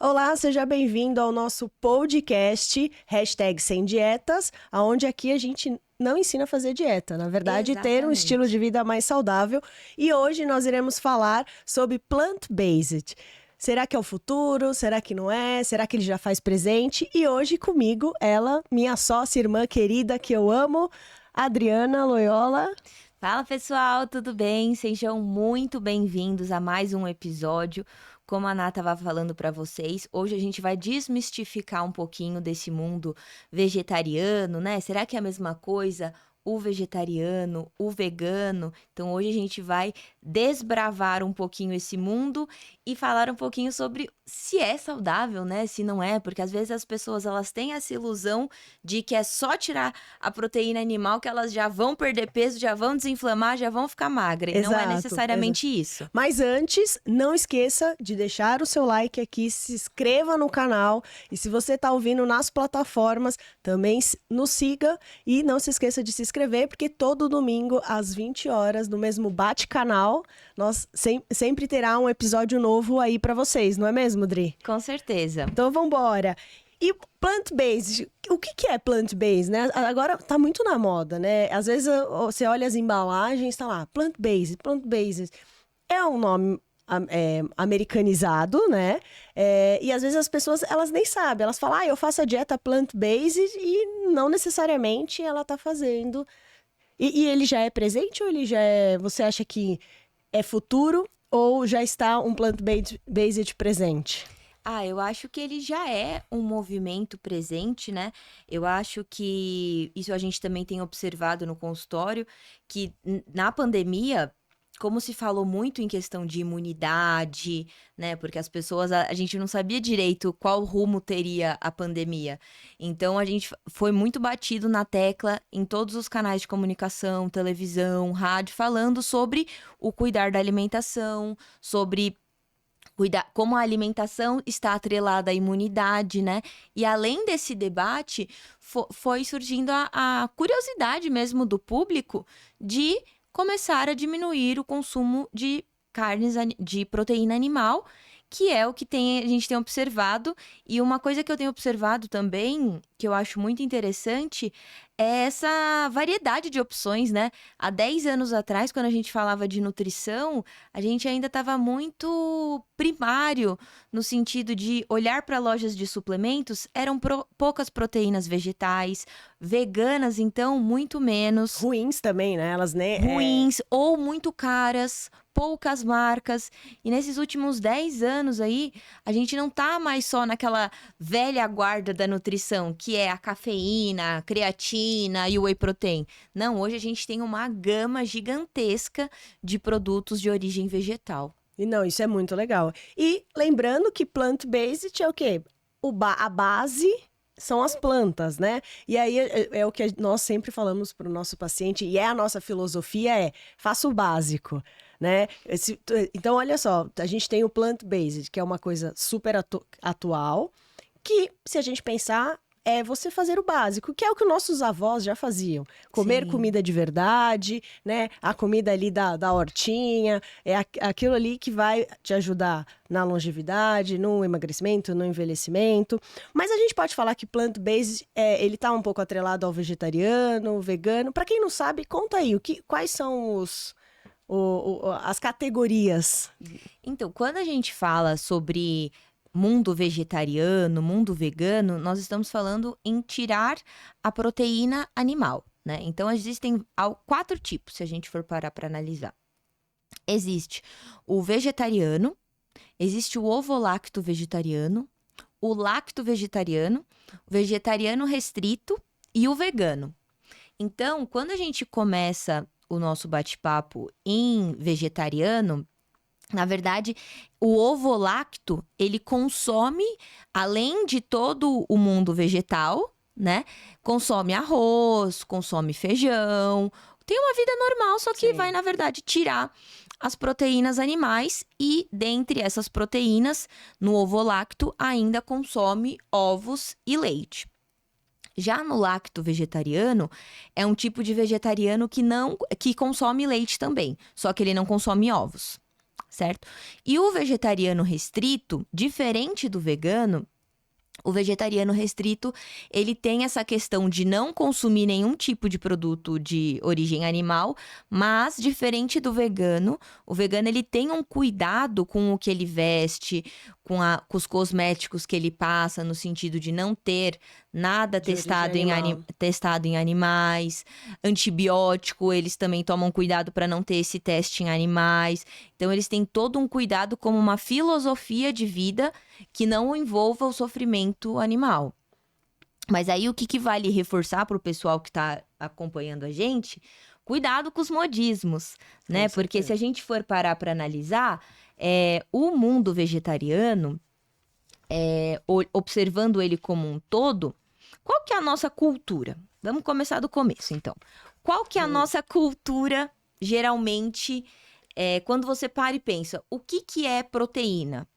Olá, seja bem-vindo ao nosso podcast, #Sem Dietas, onde aqui a gente não ensina a fazer dieta, na verdade, ter um estilo de vida mais saudável. E hoje nós iremos falar sobre plant-based. Será que é o futuro? Será que não é? Será que ele já faz presente? E hoje comigo, ela, minha sócia, irmã querida, que eu amo, Adriana Loyola. Fala pessoal, tudo bem? Sejam muito bem-vindos a mais um episódio. Como a Ná estava falando para vocês, hoje a gente vai desmistificar um pouquinho desse mundo vegetariano, né? Será que é a mesma coisa? O vegetariano, o vegano. Então hoje a gente vai desbravar um pouquinho esse mundo e falar um pouquinho sobre se é saudável, né? Se não é, porque às vezes as pessoas elas têm essa ilusão de que é só tirar a proteína animal que elas já vão perder peso, já vão desinflamar, já vão ficar magra. E não é necessariamente isso. Mas antes, não esqueça de deixar o seu like aqui, se inscreva no canal e se você está ouvindo nas plataformas, também nos siga e não se esqueça de se inscrever, porque todo domingo às 20 horas no mesmo Bate-Canal, nós sempre terá um episódio novo aí para vocês, não é mesmo, Dri? Com certeza. Então vamos embora. E plant-based, o que é plant-based, né? Agora tá muito na moda, né? Às vezes você olha as embalagens, tá lá, plant-based, plant-based. É um nome americanizado, né? E às vezes as pessoas, elas nem sabem. Elas falam, eu faço a dieta plant-based e não necessariamente ela tá fazendo. E ele já é presente ou ele já é... Você acha que é futuro ou já está um plant-based presente? Eu acho que ele já é um movimento presente, né? Eu acho que isso a gente também tem observado no consultório, que na pandemia, como se falou muito em questão de imunidade, né? Porque as pessoas, a gente não sabia direito qual rumo teria a pandemia. Então, a gente foi muito batido na tecla em todos os canais de comunicação, televisão, rádio, falando sobre o cuidar da alimentação, sobre como a alimentação está atrelada à imunidade, né? E além desse debate, foi surgindo a curiosidade mesmo do público de começar a diminuir o consumo de carnes, de proteína animal, que é o que a gente tem observado. E uma coisa que eu tenho observado também, que eu acho muito interessante, é essa variedade de opções, né? Há 10 anos atrás, quando a gente falava de nutrição, a gente ainda estava muito primário, no sentido de olhar para lojas de suplementos, eram poucas proteínas vegetais, veganas, então, muito menos. Ruins também, né? Elas nem... Ruins ou muito caras, poucas marcas. E nesses últimos 10 anos aí, a gente não tá mais só naquela velha guarda da nutrição, que é a cafeína, a creatina e o whey protein. Não, hoje a gente tem uma gama gigantesca de produtos de origem vegetal. E não, isso é muito legal. E lembrando que plant-based é o quê? A base são as plantas, né? E aí é o que nós sempre falamos para o nosso paciente, e é a nossa filosofia, faça o básico, né? Então, olha só, a gente tem o plant-based, que é uma coisa super atual, que, se a gente pensar, é você fazer o básico, que é o que nossos avós já faziam. Comer comida de verdade, né? A comida ali da hortinha, é aquilo ali que vai te ajudar na longevidade, no emagrecimento, no envelhecimento. Mas a gente pode falar que plant-based, ele tá um pouco atrelado ao vegetariano, vegano. Para quem não sabe, conta aí, quais são as categorias? Então, quando a gente fala sobre mundo vegetariano, mundo vegano, nós estamos falando em tirar a proteína animal, né? Então, existem 4 tipos, se a gente for parar para analisar. Existe o vegetariano, existe o ovo-lacto vegetariano, o lacto vegetariano, o vegetariano restrito e o vegano. Então, quando a gente começa o nosso bate-papo em vegetariano, na verdade, o ovo-lacto, ele consome, além de todo o mundo vegetal, né? Consome arroz, consome feijão, tem uma vida normal, só que vai, na verdade, tirar as proteínas animais e, dentre essas proteínas, no ovo-lacto, ainda consome ovos e leite. Já no lacto vegetariano, é um tipo de vegetariano que consome leite também, só que ele não consome ovos. certo? E o vegetariano restrito, diferente do vegano, o vegetariano restrito, ele tem essa questão de não consumir nenhum tipo de produto de origem animal, mas diferente do vegano, o vegano ele tem um cuidado com o que ele veste, com os cosméticos que ele passa, no sentido de não ter nada De origem animal. testado em animais, antibiótico, eles também tomam cuidado para não ter esse teste em animais. Então, eles têm todo um cuidado como uma filosofia de vida que não envolva o sofrimento animal. Mas aí o que vale reforçar para o pessoal que está acompanhando a gente? Cuidado com os modismos, né? Com Porque se certeza. a gente for parar para analisar, o mundo vegetariano, observando ele como um todo, qual que é a nossa cultura? Vamos começar do começo, então. Qual que é a nossa cultura, geralmente, quando você para e pensa, o que é proteína?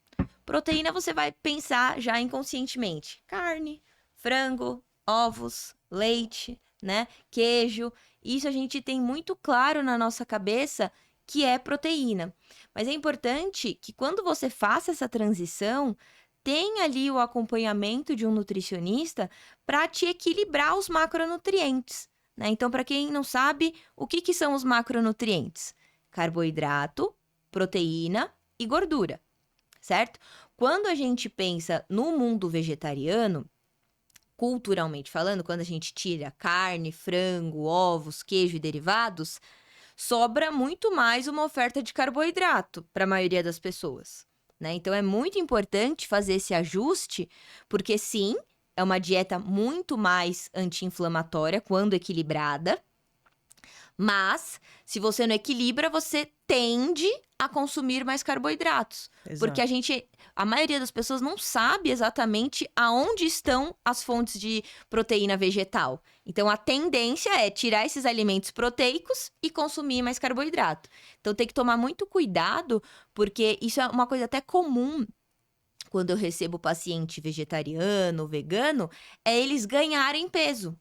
Proteína você vai pensar já inconscientemente. Carne, frango, ovos, leite, né? Queijo. Isso a gente tem muito claro na nossa cabeça que é proteína. Mas é importante que quando você faça essa transição, tenha ali o acompanhamento de um nutricionista para te equilibrar os macronutrientes, né? Então, para quem não sabe, o que são os macronutrientes? Carboidrato, proteína e gordura, certo? Quando a gente pensa no mundo vegetariano, culturalmente falando, quando a gente tira carne, frango, ovos, queijo e derivados, sobra muito mais uma oferta de carboidrato para a maioria das pessoas, né? Então é muito importante fazer esse ajuste, porque sim, é uma dieta muito mais anti-inflamatória quando equilibrada, mas se você não equilibra, você tende a consumir mais carboidratos. Porque Exato. a maioria das pessoas não sabe exatamente aonde estão as fontes de proteína vegetal. Então a tendência é tirar esses alimentos proteicos e consumir mais carboidrato. Então tem que tomar muito cuidado, porque isso é uma coisa até comum quando eu recebo paciente vegetariano, vegano, é eles ganharem peso.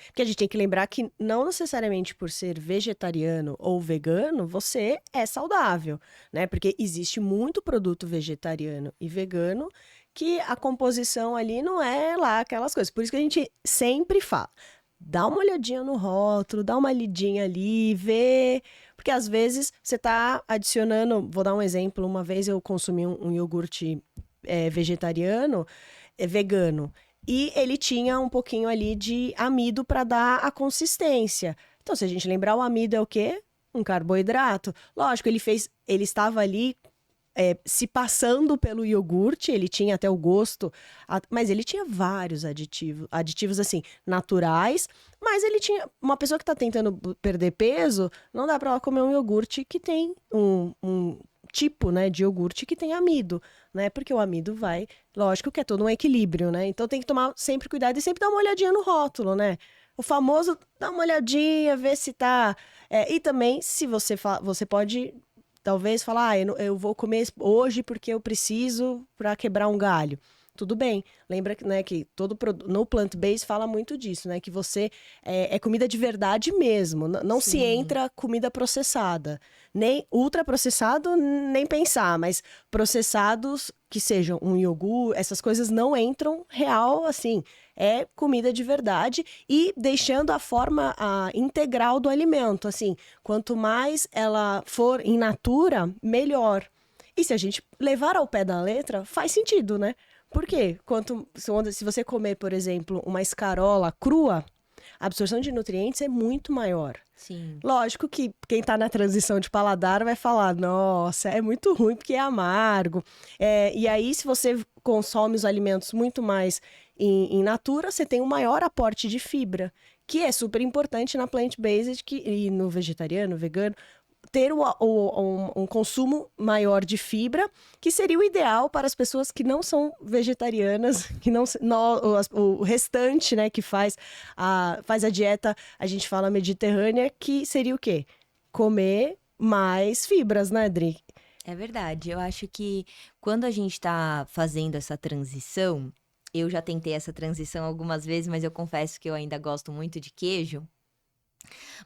Porque a gente tem que lembrar que não necessariamente por ser vegetariano ou vegano, você é saudável, né? Porque existe muito produto vegetariano e vegano que a composição ali não é lá aquelas coisas. Por isso que a gente sempre fala, dá uma olhadinha no rótulo, dá uma lidinha ali, vê. Porque às vezes você tá adicionando, vou dar um exemplo, uma vez eu consumi um iogurte vegetariano, vegano. E ele tinha um pouquinho ali de amido para dar a consistência. Então, se a gente lembrar, o amido é o quê? Um carboidrato. Lógico, ele estava ali se passando pelo iogurte, ele tinha até o gosto, mas ele tinha vários aditivos assim, naturais, mas ele tinha, uma pessoa que está tentando perder peso, não dá para ela comer um iogurte que tem um tipo, né, de iogurte que tem amido, né, porque o amido vai, lógico que é todo um equilíbrio, né, então tem que tomar sempre cuidado e sempre dar uma olhadinha no rótulo, né, o famoso, dá uma olhadinha, ver se tá, e também, se você pode talvez falar, eu vou comer hoje porque eu preciso para quebrar um galho. Tudo bem. Lembra que, né, que no plant-based fala muito disso, né? Que você é comida de verdade mesmo. Não se Sim. entra comida processada. Nem ultraprocessado, nem pensar, mas processados que sejam um iogurte, essas coisas não entram real, assim. É comida de verdade e deixando a forma integral do alimento. Assim, quanto mais ela for in natura, melhor. E se a gente levar ao pé da letra, faz sentido, né? Por quê? Se você comer, por exemplo, uma escarola crua, a absorção de nutrientes é muito maior. Sim. Lógico que quem está na transição de paladar vai falar, nossa, é muito ruim porque é amargo. E aí, se você consome os alimentos muito mais in natura, você tem um maior aporte de fibra, que é super importante na plant-based e no vegetariano, vegano, ter um consumo maior de fibra, que seria o ideal para as pessoas que não são vegetarianas, que não, o restante, né, que faz a dieta, a gente fala mediterrânea, que seria o quê? Comer mais fibras, né, Adri? É verdade. Eu acho que quando a gente está fazendo essa transição, eu já tentei essa transição algumas vezes, mas eu confesso que eu ainda gosto muito de queijo.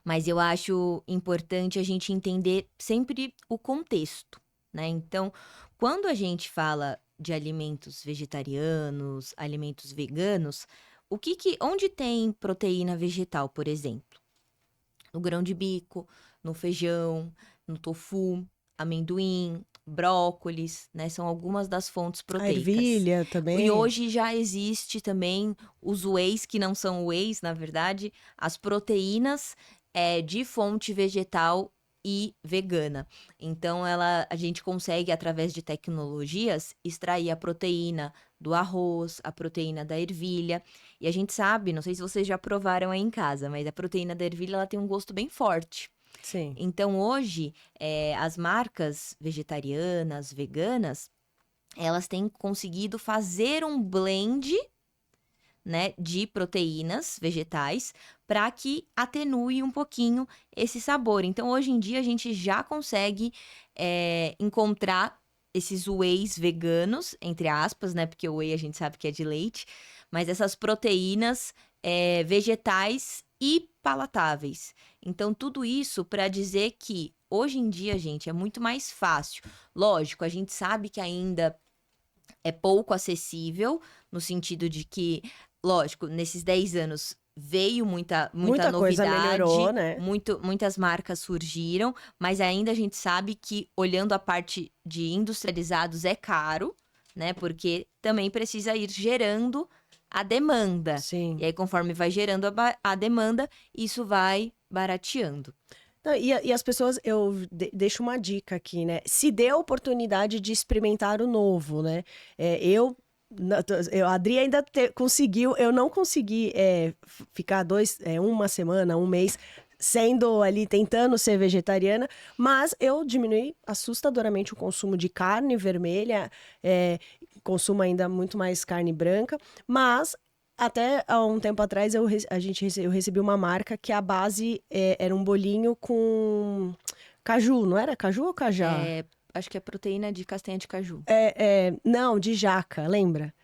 Mas eu acho importante a gente entender sempre o contexto, né? Então, quando a gente fala de alimentos vegetarianos, alimentos veganos, onde tem proteína vegetal, por exemplo? No grão de bico, no feijão, no tofu, amendoim, brócolis, né? São algumas das fontes A proteicas. ervilha E também. hoje já existe também os wheys, que não são wheys, na verdade, as proteínas de fonte vegetal e vegana. Então, a gente consegue, através de tecnologias, extrair a proteína do arroz, a proteína da ervilha. E a gente sabe, não sei se vocês já provaram aí em casa, mas a proteína da ervilha ela tem um gosto bem forte. Sim. Então, hoje, as marcas vegetarianas, veganas, elas têm conseguido fazer um blend, né, de proteínas vegetais para que atenue um pouquinho esse sabor. Então, hoje em dia, a gente já consegue encontrar esses wheys veganos, entre aspas, né? Porque o whey a gente sabe que é de leite, mas essas proteínas vegetais e palatáveis. Então, tudo isso para dizer que hoje em dia, gente, é muito mais fácil. Lógico, a gente sabe que ainda é pouco acessível, no sentido de que, lógico, nesses 10 anos veio muita Muita coisa melhorou, novidade, né? muitas marcas surgiram, mas ainda a gente sabe que, olhando a parte de industrializados, é caro, né? Porque também precisa ir gerando a demanda. Sim. E aí, conforme vai gerando a demanda, isso vai barateando. Não, e as pessoas, eu deixo uma dica aqui, né? Se dê a oportunidade de experimentar o novo, né? A Adri ainda conseguiu, eu não consegui ficar uma semana, um mês, sendo ali, tentando ser vegetariana, mas eu diminui assustadoramente o consumo de carne vermelha, consumo ainda muito mais carne branca, mas até há um tempo atrás eu recebi uma marca que a base era um bolinho com caju, não era caju ou cajá? Acho que é proteína de castanha de caju. Não, de jaca, lembra?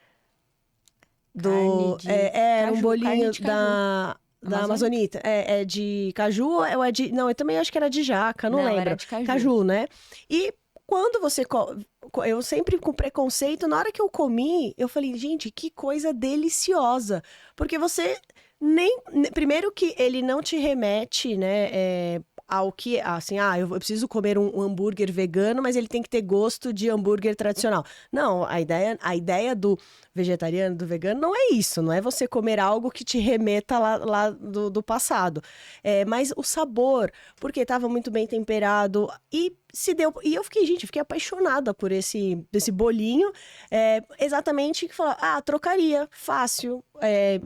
Carne de Era um caju, carne bolinho de caju. da Amazônica? Amazonita. É de caju ou é de. Não, eu também acho que era de jaca, não Não, era lembro. de caju. Caju, né? E quando você. Eu sempre com preconceito, na hora que eu comi, eu falei, gente, que coisa deliciosa. Porque você nem. Primeiro que ele não te remete, né? Ao que, assim, eu preciso comer um hambúrguer vegano, mas ele tem que ter gosto de hambúrguer tradicional. Não, a ideia do vegetariano, do vegano, não é isso, não é você comer algo que te remeta lá do passado. Mas o sabor, porque estava muito bem temperado e se deu. E eu fiquei apaixonada por esse bolinho. Exatamente que falar, trocaria, fácil.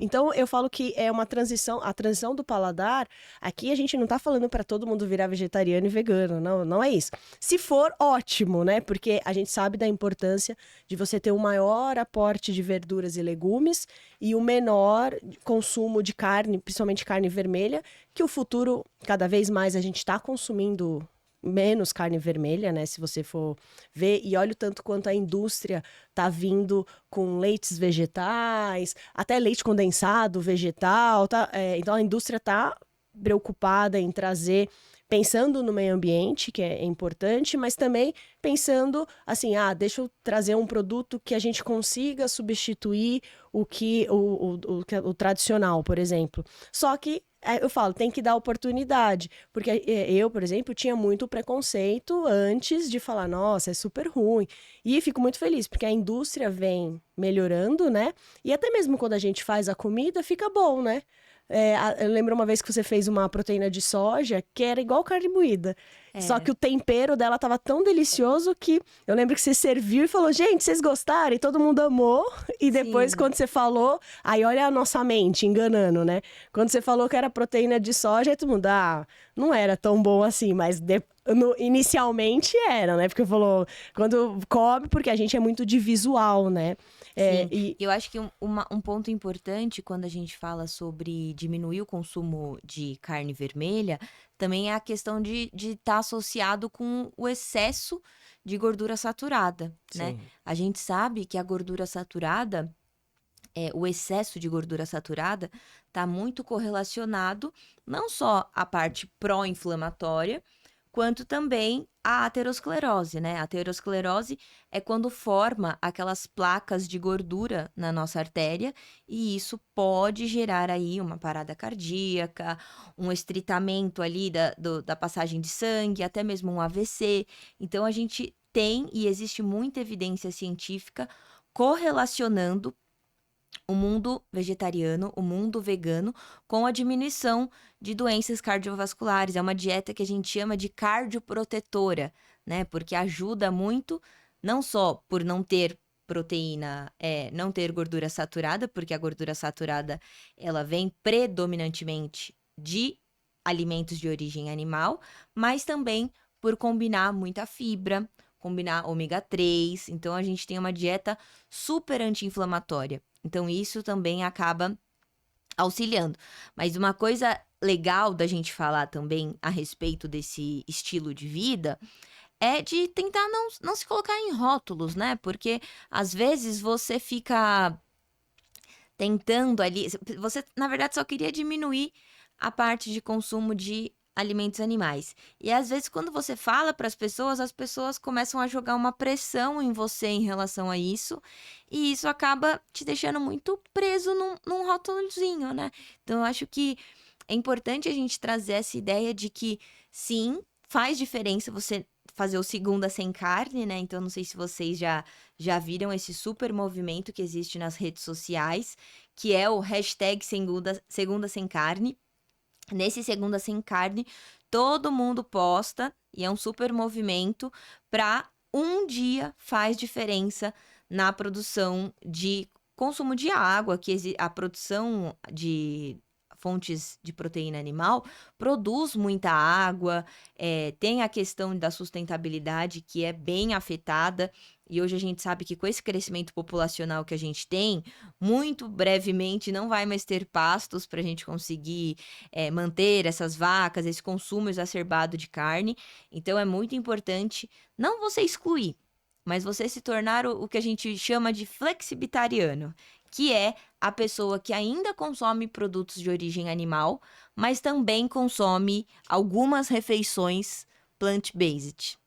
Então eu falo que é uma transição, a transição do paladar. Aqui a gente não tá falando para todo mundo virar vegetariano e vegano, não é isso. Se for, ótimo, né? Porque a gente sabe da importância de você ter um maior aporte de verduras e legumes e o menor consumo de carne, principalmente carne vermelha, que o futuro, cada vez mais a gente está consumindo menos carne vermelha, né? Se você for ver, e olha o tanto quanto a indústria tá vindo com leites vegetais, até leite condensado vegetal, tá? Então a indústria tá preocupada em trazer, pensando no meio ambiente, que é importante, mas também pensando assim, deixa eu trazer um produto que a gente consiga substituir o tradicional, por exemplo. Só que eu falo, tem que dar oportunidade, porque eu, por exemplo, tinha muito preconceito antes de falar, nossa, é super ruim. E fico muito feliz, porque a indústria vem melhorando, né? E até mesmo quando a gente faz a comida, fica bom, né? Eu lembro uma vez que você fez uma proteína de soja que era igual carne moída. Só que o tempero dela tava tão delicioso que eu lembro que você serviu e falou, gente, vocês gostaram? E todo mundo amou. E depois, Sim. quando você falou, aí olha a nossa mente enganando, né? Quando você falou que era proteína de soja, aí todo mundo, não era tão bom assim, mas inicialmente era, né? Porque falou, quando come, porque a gente é muito de visual, né? Sim, eu acho que um ponto importante quando a gente fala sobre diminuir o consumo de carne vermelha, também é a questão de estar associado com o excesso de gordura saturada, né? Sim. A gente sabe que a gordura saturada, o excesso de gordura saturada está muito correlacionado não só à parte pró-inflamatória, quanto também à aterosclerose, né? A aterosclerose é quando forma aquelas placas de gordura na nossa artéria e isso pode gerar aí uma parada cardíaca, um estreitamento ali da passagem de sangue, até mesmo um AVC. Então, a gente tem e existe muita evidência científica correlacionando o mundo vegetariano, o mundo vegano, com a diminuição de doenças cardiovasculares. É uma dieta que a gente chama de cardioprotetora, né? Porque ajuda muito, não só por não ter proteína, não ter gordura saturada, porque a gordura saturada ela vem predominantemente de alimentos de origem animal, mas também por combinar muita fibra, combinar ômega 3. Então a gente tem uma dieta super anti-inflamatória. Então, isso também acaba auxiliando. Mas uma coisa legal da gente falar também a respeito desse estilo de vida é de tentar não se colocar em rótulos, né? Porque às vezes você fica tentando ali. Você, na verdade, só queria diminuir a parte de consumo de alimentos animais. E às vezes, quando você fala para as pessoas começam a jogar uma pressão em você em relação a isso, e isso acaba te deixando muito preso num rótulozinho, né? Então, eu acho que é importante a gente trazer essa ideia de que, sim, faz diferença você fazer o segunda sem carne, né? Então, não sei se vocês já viram esse super movimento que existe nas redes sociais, que é o hashtag segunda sem carne. Nesse Segunda Sem Carne, todo mundo posta e é um super movimento para um dia faz diferença na produção de consumo de água, que a produção de fontes de proteína animal produz muita água, tem a questão da sustentabilidade que é bem afetada. E hoje a gente sabe que com esse crescimento populacional que a gente tem, muito brevemente não vai mais ter pastos para a gente conseguir manter essas vacas, esse consumo exacerbado de carne. Então é muito importante não você excluir, mas você se tornar o que a gente chama de flexitariano, que é a pessoa que ainda consome produtos de origem animal, mas também consome algumas refeições plant-based.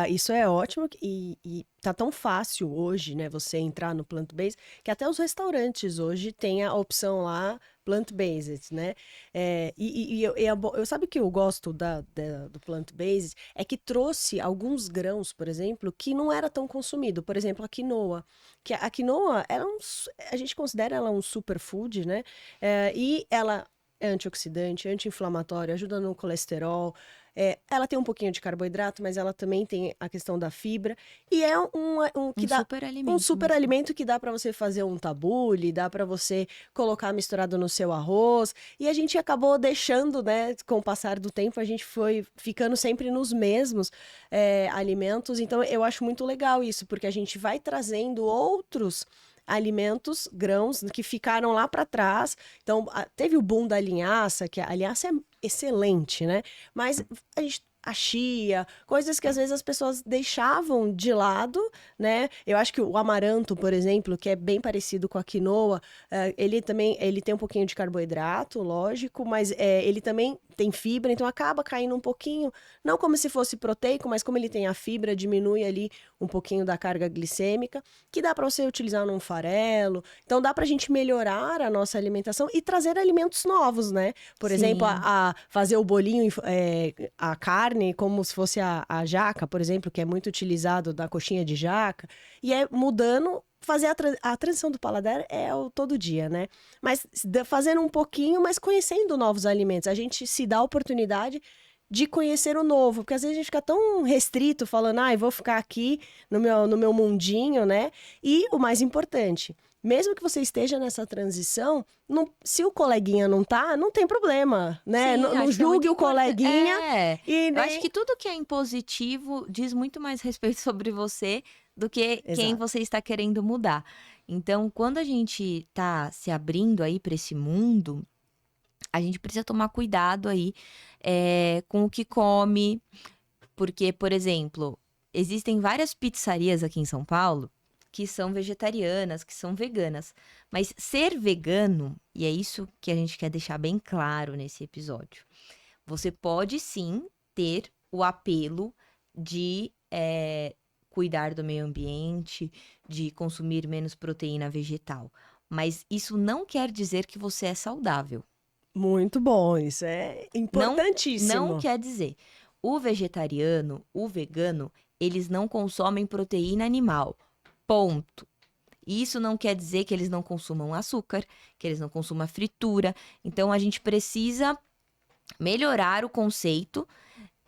Isso é ótimo e tá tão fácil hoje, né, você entrar no plant-based, que até os restaurantes hoje têm a opção lá plant-based, né? Sabe o que eu gosto do plant-based? É que trouxe alguns grãos, por exemplo, que não era tão consumido. Por exemplo, a quinoa. Que a quinoa, a gente considera ela um superfood, né? E ela é antioxidante, anti-inflamatória, ajuda no colesterol. Ela tem um pouquinho de carboidrato, mas ela também tem a questão da fibra. E é Super alimento um super mesmo. alimento que dá para você fazer um tabule, dá para você colocar misturado no seu arroz. E a gente acabou deixando, né, com o passar do tempo, a gente foi ficando sempre nos mesmos alimentos. Então, eu acho muito legal isso, porque a gente vai trazendo outros alimentos, grãos que ficaram lá para trás. Então, teve o boom da linhaça, que a linhaça é excelente, né? Mas a chia, coisas que às vezes as pessoas deixavam de lado, né? Eu acho que o amaranto, por exemplo, que é bem parecido com a quinoa, ele tem um pouquinho de carboidrato, lógico, mas ele também tem fibra, então acaba caindo um pouquinho, não como se fosse proteico, mas como ele tem a fibra, diminui ali um pouquinho da carga glicêmica, que dá para você utilizar num farelo. Então dá para a gente melhorar a nossa alimentação e trazer alimentos novos, né? Por exemplo, Sim. a fazer o bolinho, a carne, como se fosse a jaca, por exemplo, que é muito utilizado da coxinha de jaca, e mudando. Fazer a transição do paladar é o todo dia, né? Mas fazendo um pouquinho, mas conhecendo novos alimentos. A gente se dá a oportunidade de conhecer o novo, porque às vezes a gente fica tão restrito, falando, vou ficar aqui no meu mundinho, né? E o mais importante, mesmo que você esteja nessa transição, se o coleguinha não tá, não tem problema, né? Sim, Não acho que é muito julgue o coleguinha e eu acho nem... que tudo que é impositivo diz muito mais respeito sobre você do que quem Exato. você está querendo mudar. Então, quando a gente tá se abrindo aí para esse mundo, a gente precisa tomar cuidado aí com o que come, porque, por exemplo, existem várias pizzarias aqui em São Paulo que são vegetarianas, que são veganas. Mas ser vegano, e é isso que a gente quer deixar bem claro nesse episódio, você pode sim ter o apelo de cuidar do meio ambiente, de consumir menos proteína vegetal. Mas isso não quer dizer que você é saudável. Muito bom, isso é importantíssimo. Não quer dizer. O vegetariano, o vegano, eles não consomem proteína animal. Ponto. Isso não quer dizer que eles não consumam açúcar, que eles não consumam fritura. Então, a gente precisa melhorar o conceito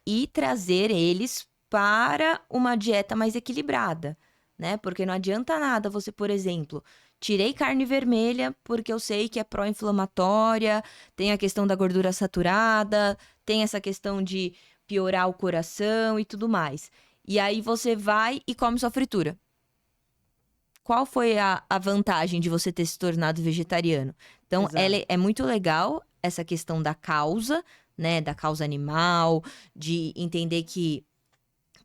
e trazer eles para uma dieta mais equilibrada, né? Porque não adianta nada você, por exemplo, tirei carne vermelha porque eu sei que é pró-inflamatória, tem a questão da gordura saturada, tem essa questão de piorar o coração e tudo mais. E aí você vai e come sua fritura. Qual foi a vantagem de você ter se tornado vegetariano? Então, é muito legal essa questão da causa, né? Da causa animal, de entender que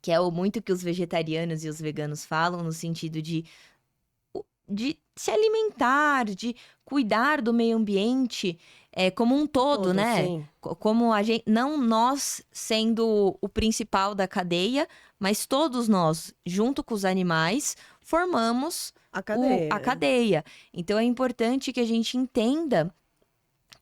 é muito que os vegetarianos e os veganos falam, no sentido de se alimentar, de cuidar do meio ambiente como um todo, né? Sim. Como a gente, não nós sendo o principal da cadeia, mas todos nós, junto com os animais, formamos a cadeia. Então é importante que a gente entenda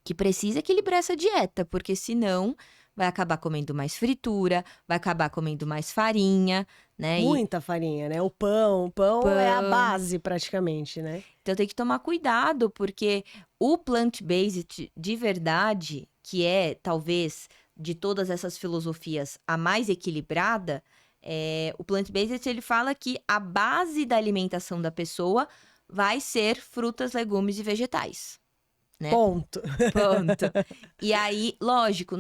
que precisa equilibrar essa dieta, porque senão vai acabar comendo mais fritura, vai acabar comendo mais farinha, né? Muita farinha, né? O pão é a base praticamente, né? Então tem que tomar cuidado, porque o plant-based de verdade, que é talvez de todas essas filosofias a mais equilibrada, o plant-based ele fala que a base da alimentação da pessoa vai ser frutas, legumes e vegetais. Né? Ponto. E aí, lógico,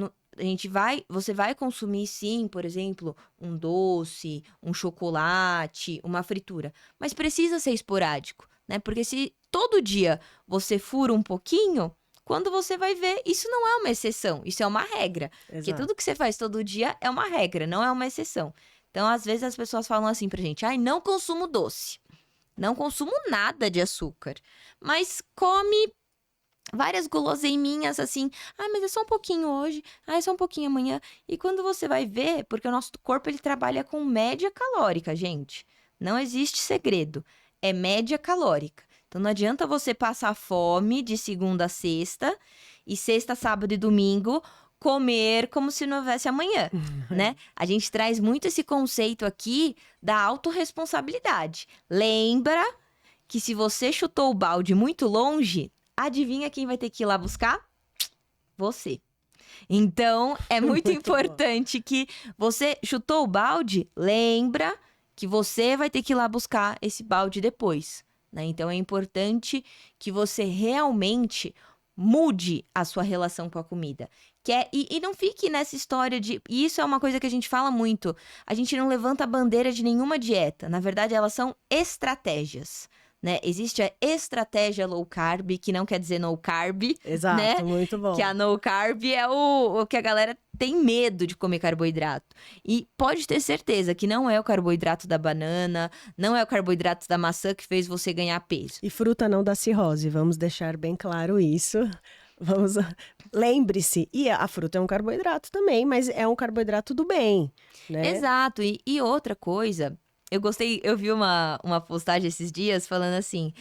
você vai consumir sim, por exemplo, um doce, um chocolate, uma fritura, mas precisa ser esporádico, né? Porque se todo dia você fura um pouquinho, quando você vai ver, isso não é uma exceção, isso é uma regra. Exato. Porque tudo que você faz todo dia é uma regra, não é uma exceção. Então, às vezes as pessoas falam assim pra gente: "Ai, não consumo doce. Não consumo nada de açúcar". Mas come várias guloseiminhas assim, mas é só um pouquinho hoje, é só um pouquinho amanhã. E quando você vai ver, porque o nosso corpo ele trabalha com média calórica, gente. Não existe segredo, é média calórica. Então não adianta você passar fome de segunda a sexta, e sexta, sábado e domingo comer como se não houvesse amanhã, né? A gente traz muito esse conceito aqui da autorresponsabilidade. Lembra que se você chutou o balde muito longe, adivinha quem vai ter que ir lá buscar? Você. Então, é muito importante que você chutou o balde, lembra que você vai ter que ir lá buscar esse balde depois, né? Então, é importante que você realmente mude a sua relação com a comida. E não fique nessa história de... E isso é uma coisa que a gente fala muito. A gente não levanta a bandeira de nenhuma dieta. Na verdade, elas são estratégias. Né? Existe a estratégia low carb, que não quer dizer no carb. Exato, né? Muito bom. Que a no carb é o que a galera tem medo de comer carboidrato. E pode ter certeza que não é o carboidrato da banana, não é o carboidrato da maçã que fez você ganhar peso. E fruta não dá cirrose, vamos deixar bem claro isso. Lembre-se, e a fruta é um carboidrato também, mas é um carboidrato do bem, né? Exato, e outra coisa... Eu vi uma postagem esses dias falando assim,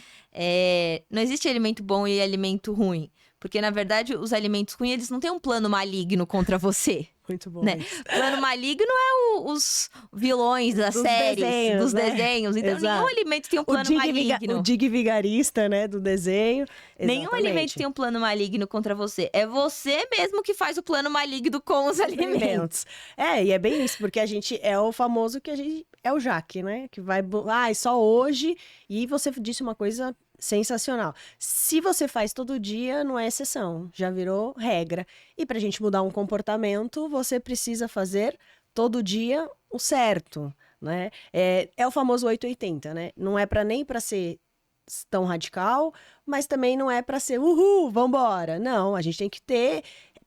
não existe alimento bom e alimento ruim, porque na verdade os alimentos ruins, eles não têm um plano maligno contra você. Muito bom Né? isso. Plano maligno é os vilões das séries, dos desenhos. Então, Exato. Nenhum alimento tem um plano maligno. O Dig Vigarista, né, do desenho. Nenhum alimento tem um plano maligno contra você. É você mesmo que faz o plano maligno com os alimentos. E é bem isso, porque a gente é o famoso que a gente é o Jaque, né? Que vai, só hoje. E você disse uma coisa sensacional. Se você faz todo dia, não é exceção, já virou regra. E pra gente mudar um comportamento, você precisa fazer todo dia o certo, né? É o famoso 880, né? Não é nem para ser tão radical, mas também não é para ser uhul, vambora. Não, a gente tem que ter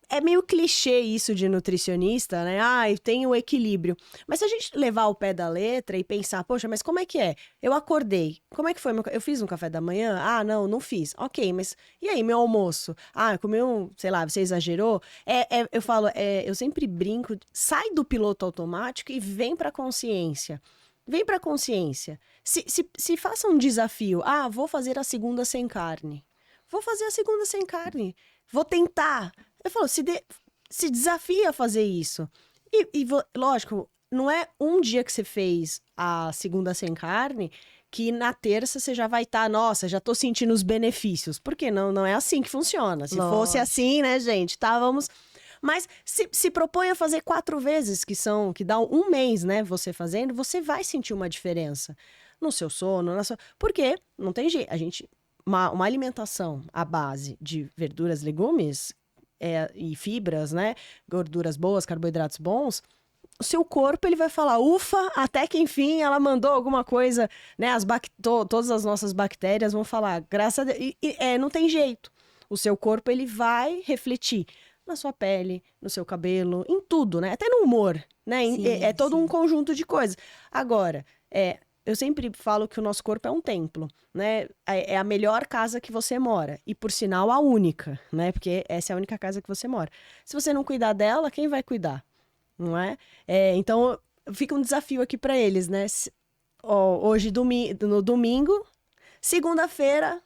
É meio clichê isso de nutricionista, né? Tem o equilíbrio. Mas se a gente levar o pé da letra e pensar, poxa, mas como é que é? Eu acordei. Como é que foi? Eu fiz um café da manhã? Não fiz. Ok, mas e aí, meu almoço? Eu comi sei lá, você exagerou? Eu falo, eu sempre brinco, sai do piloto automático e vem pra consciência. Vem pra consciência. Se faça um desafio. Vou fazer a segunda sem carne. Vou fazer a segunda sem carne. Vou tentar. Eu falo, se desafia a fazer isso. Lógico, não é um dia que você fez a segunda sem carne que na terça você já vai estar, nossa, já tô sentindo os benefícios. Porque não é assim que funciona. Se fosse assim, né, gente, estávamos... Mas se propõe a fazer 4 vezes, que dá um mês, né, você fazendo, você vai sentir uma diferença no seu sono, porque não tem jeito. Uma alimentação à base de verduras, legumes e fibras, né, gorduras boas, carboidratos bons, o seu corpo ele vai falar, ufa, até que enfim ela mandou alguma coisa, né, todas as nossas bactérias vão falar, graças a Deus, não tem jeito. O seu corpo ele vai refletir na sua pele, no seu cabelo, em tudo, né? Até no humor, né? É todo um conjunto de coisas. Agora, eu sempre falo que o nosso corpo é um templo, né? É a melhor casa que você mora. E, por sinal, a única, né? Porque essa é a única casa que você mora. Se você não cuidar dela, quem vai cuidar? Não é? Então, fica um desafio aqui para eles, né? Hoje, no domingo, segunda-feira,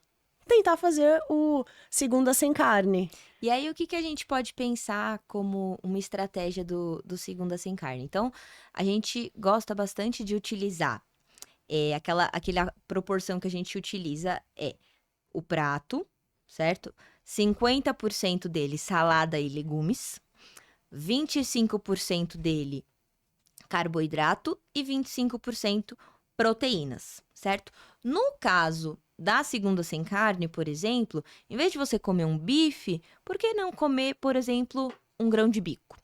tentar fazer o segunda sem carne. E aí, o que a gente pode pensar como uma estratégia do segunda sem carne? Então, a gente gosta bastante de utilizar aquela proporção que a gente utiliza o prato, certo? 50% dele salada e legumes, 25% dele carboidrato e 25% proteínas, certo? No caso da segunda sem carne, por exemplo, em vez de você comer um bife, por que não comer, por exemplo, um grão de bico?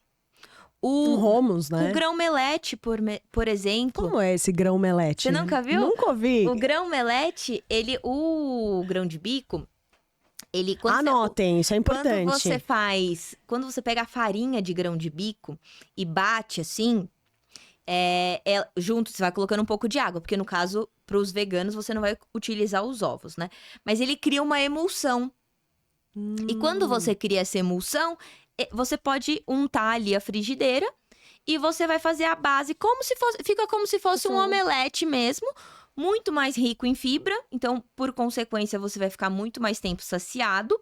Um hummus, né? O grão-melete, por exemplo. Como é esse grão-melete? Você nunca viu? Nunca ouvi. O grão-melete, o grão de bico, Anotem, isso é importante. Quando você pega a farinha de grão de bico e bate assim, junto, você vai colocando um pouco de água, porque no caso, para os veganos, você não vai utilizar os ovos, né? Mas ele cria uma emulsão. E quando você cria essa emulsão, você pode untar ali a frigideira e você vai fazer a base fica como se fosse um omelete mesmo, muito mais rico em fibra. Então, por consequência, você vai ficar muito mais tempo saciado.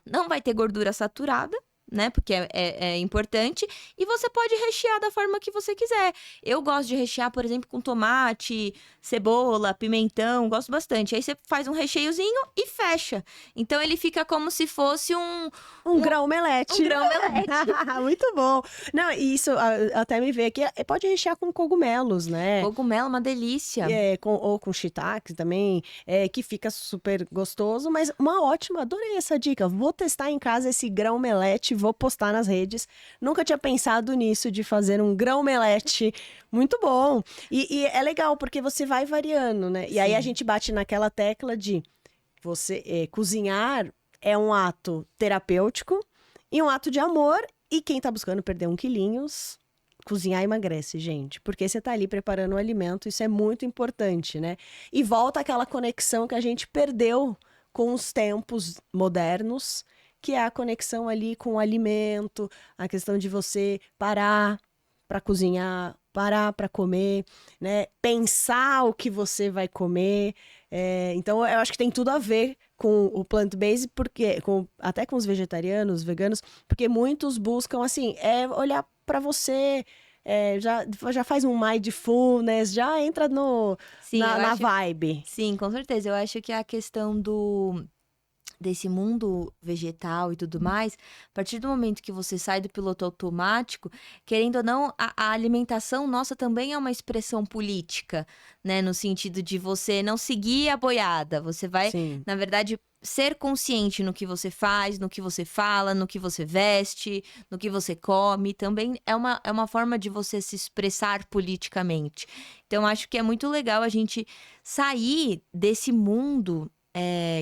Não vai ter gordura saturada, né? Porque é importante. E você pode rechear da forma que você quiser. Eu gosto de rechear, por exemplo, com tomate, cebola, pimentão. Gosto bastante. Aí você faz um recheiozinho e fecha. Então, ele fica como se fosse um grão-melete. Um grão-melete. Muito bom. Não, isso até me veio aqui. Pode rechear com cogumelos, né? Cogumelo, uma delícia. Ou com shiitake também, que fica super gostoso. Mas adorei essa dica. Vou testar em casa esse grão-melete, vou postar nas redes. Nunca tinha pensado nisso, de fazer um grão-melete. Muito bom. E é legal, porque você vai variando, né? E aí a gente bate naquela tecla de você cozinhar é um ato terapêutico e um ato de amor. E quem tá buscando perder 1 quilinhos, cozinhar emagrece, gente. Porque você tá ali preparando o alimento, isso é muito importante, né? E volta aquela conexão que a gente perdeu com os tempos modernos, que é a conexão ali com o alimento, a questão de você parar para cozinhar, parar para comer, né? Pensar o que você vai comer. Então, eu acho que tem tudo a ver com o plant-based, porque até com os vegetarianos, veganos, porque muitos buscam, assim, olhar para você, já faz um mindfulness, já entra na vibe. Sim, com certeza. Eu acho que a questão desse mundo vegetal e tudo mais, a partir do momento que você sai do piloto automático, querendo ou não, a alimentação nossa também é uma expressão política, né? No sentido de você não seguir a boiada, você vai, na verdade, ser consciente no que você faz, no que você fala, no que você veste, no que você come, também é uma forma de você se expressar politicamente. Então, acho que é muito legal a gente sair desse mundo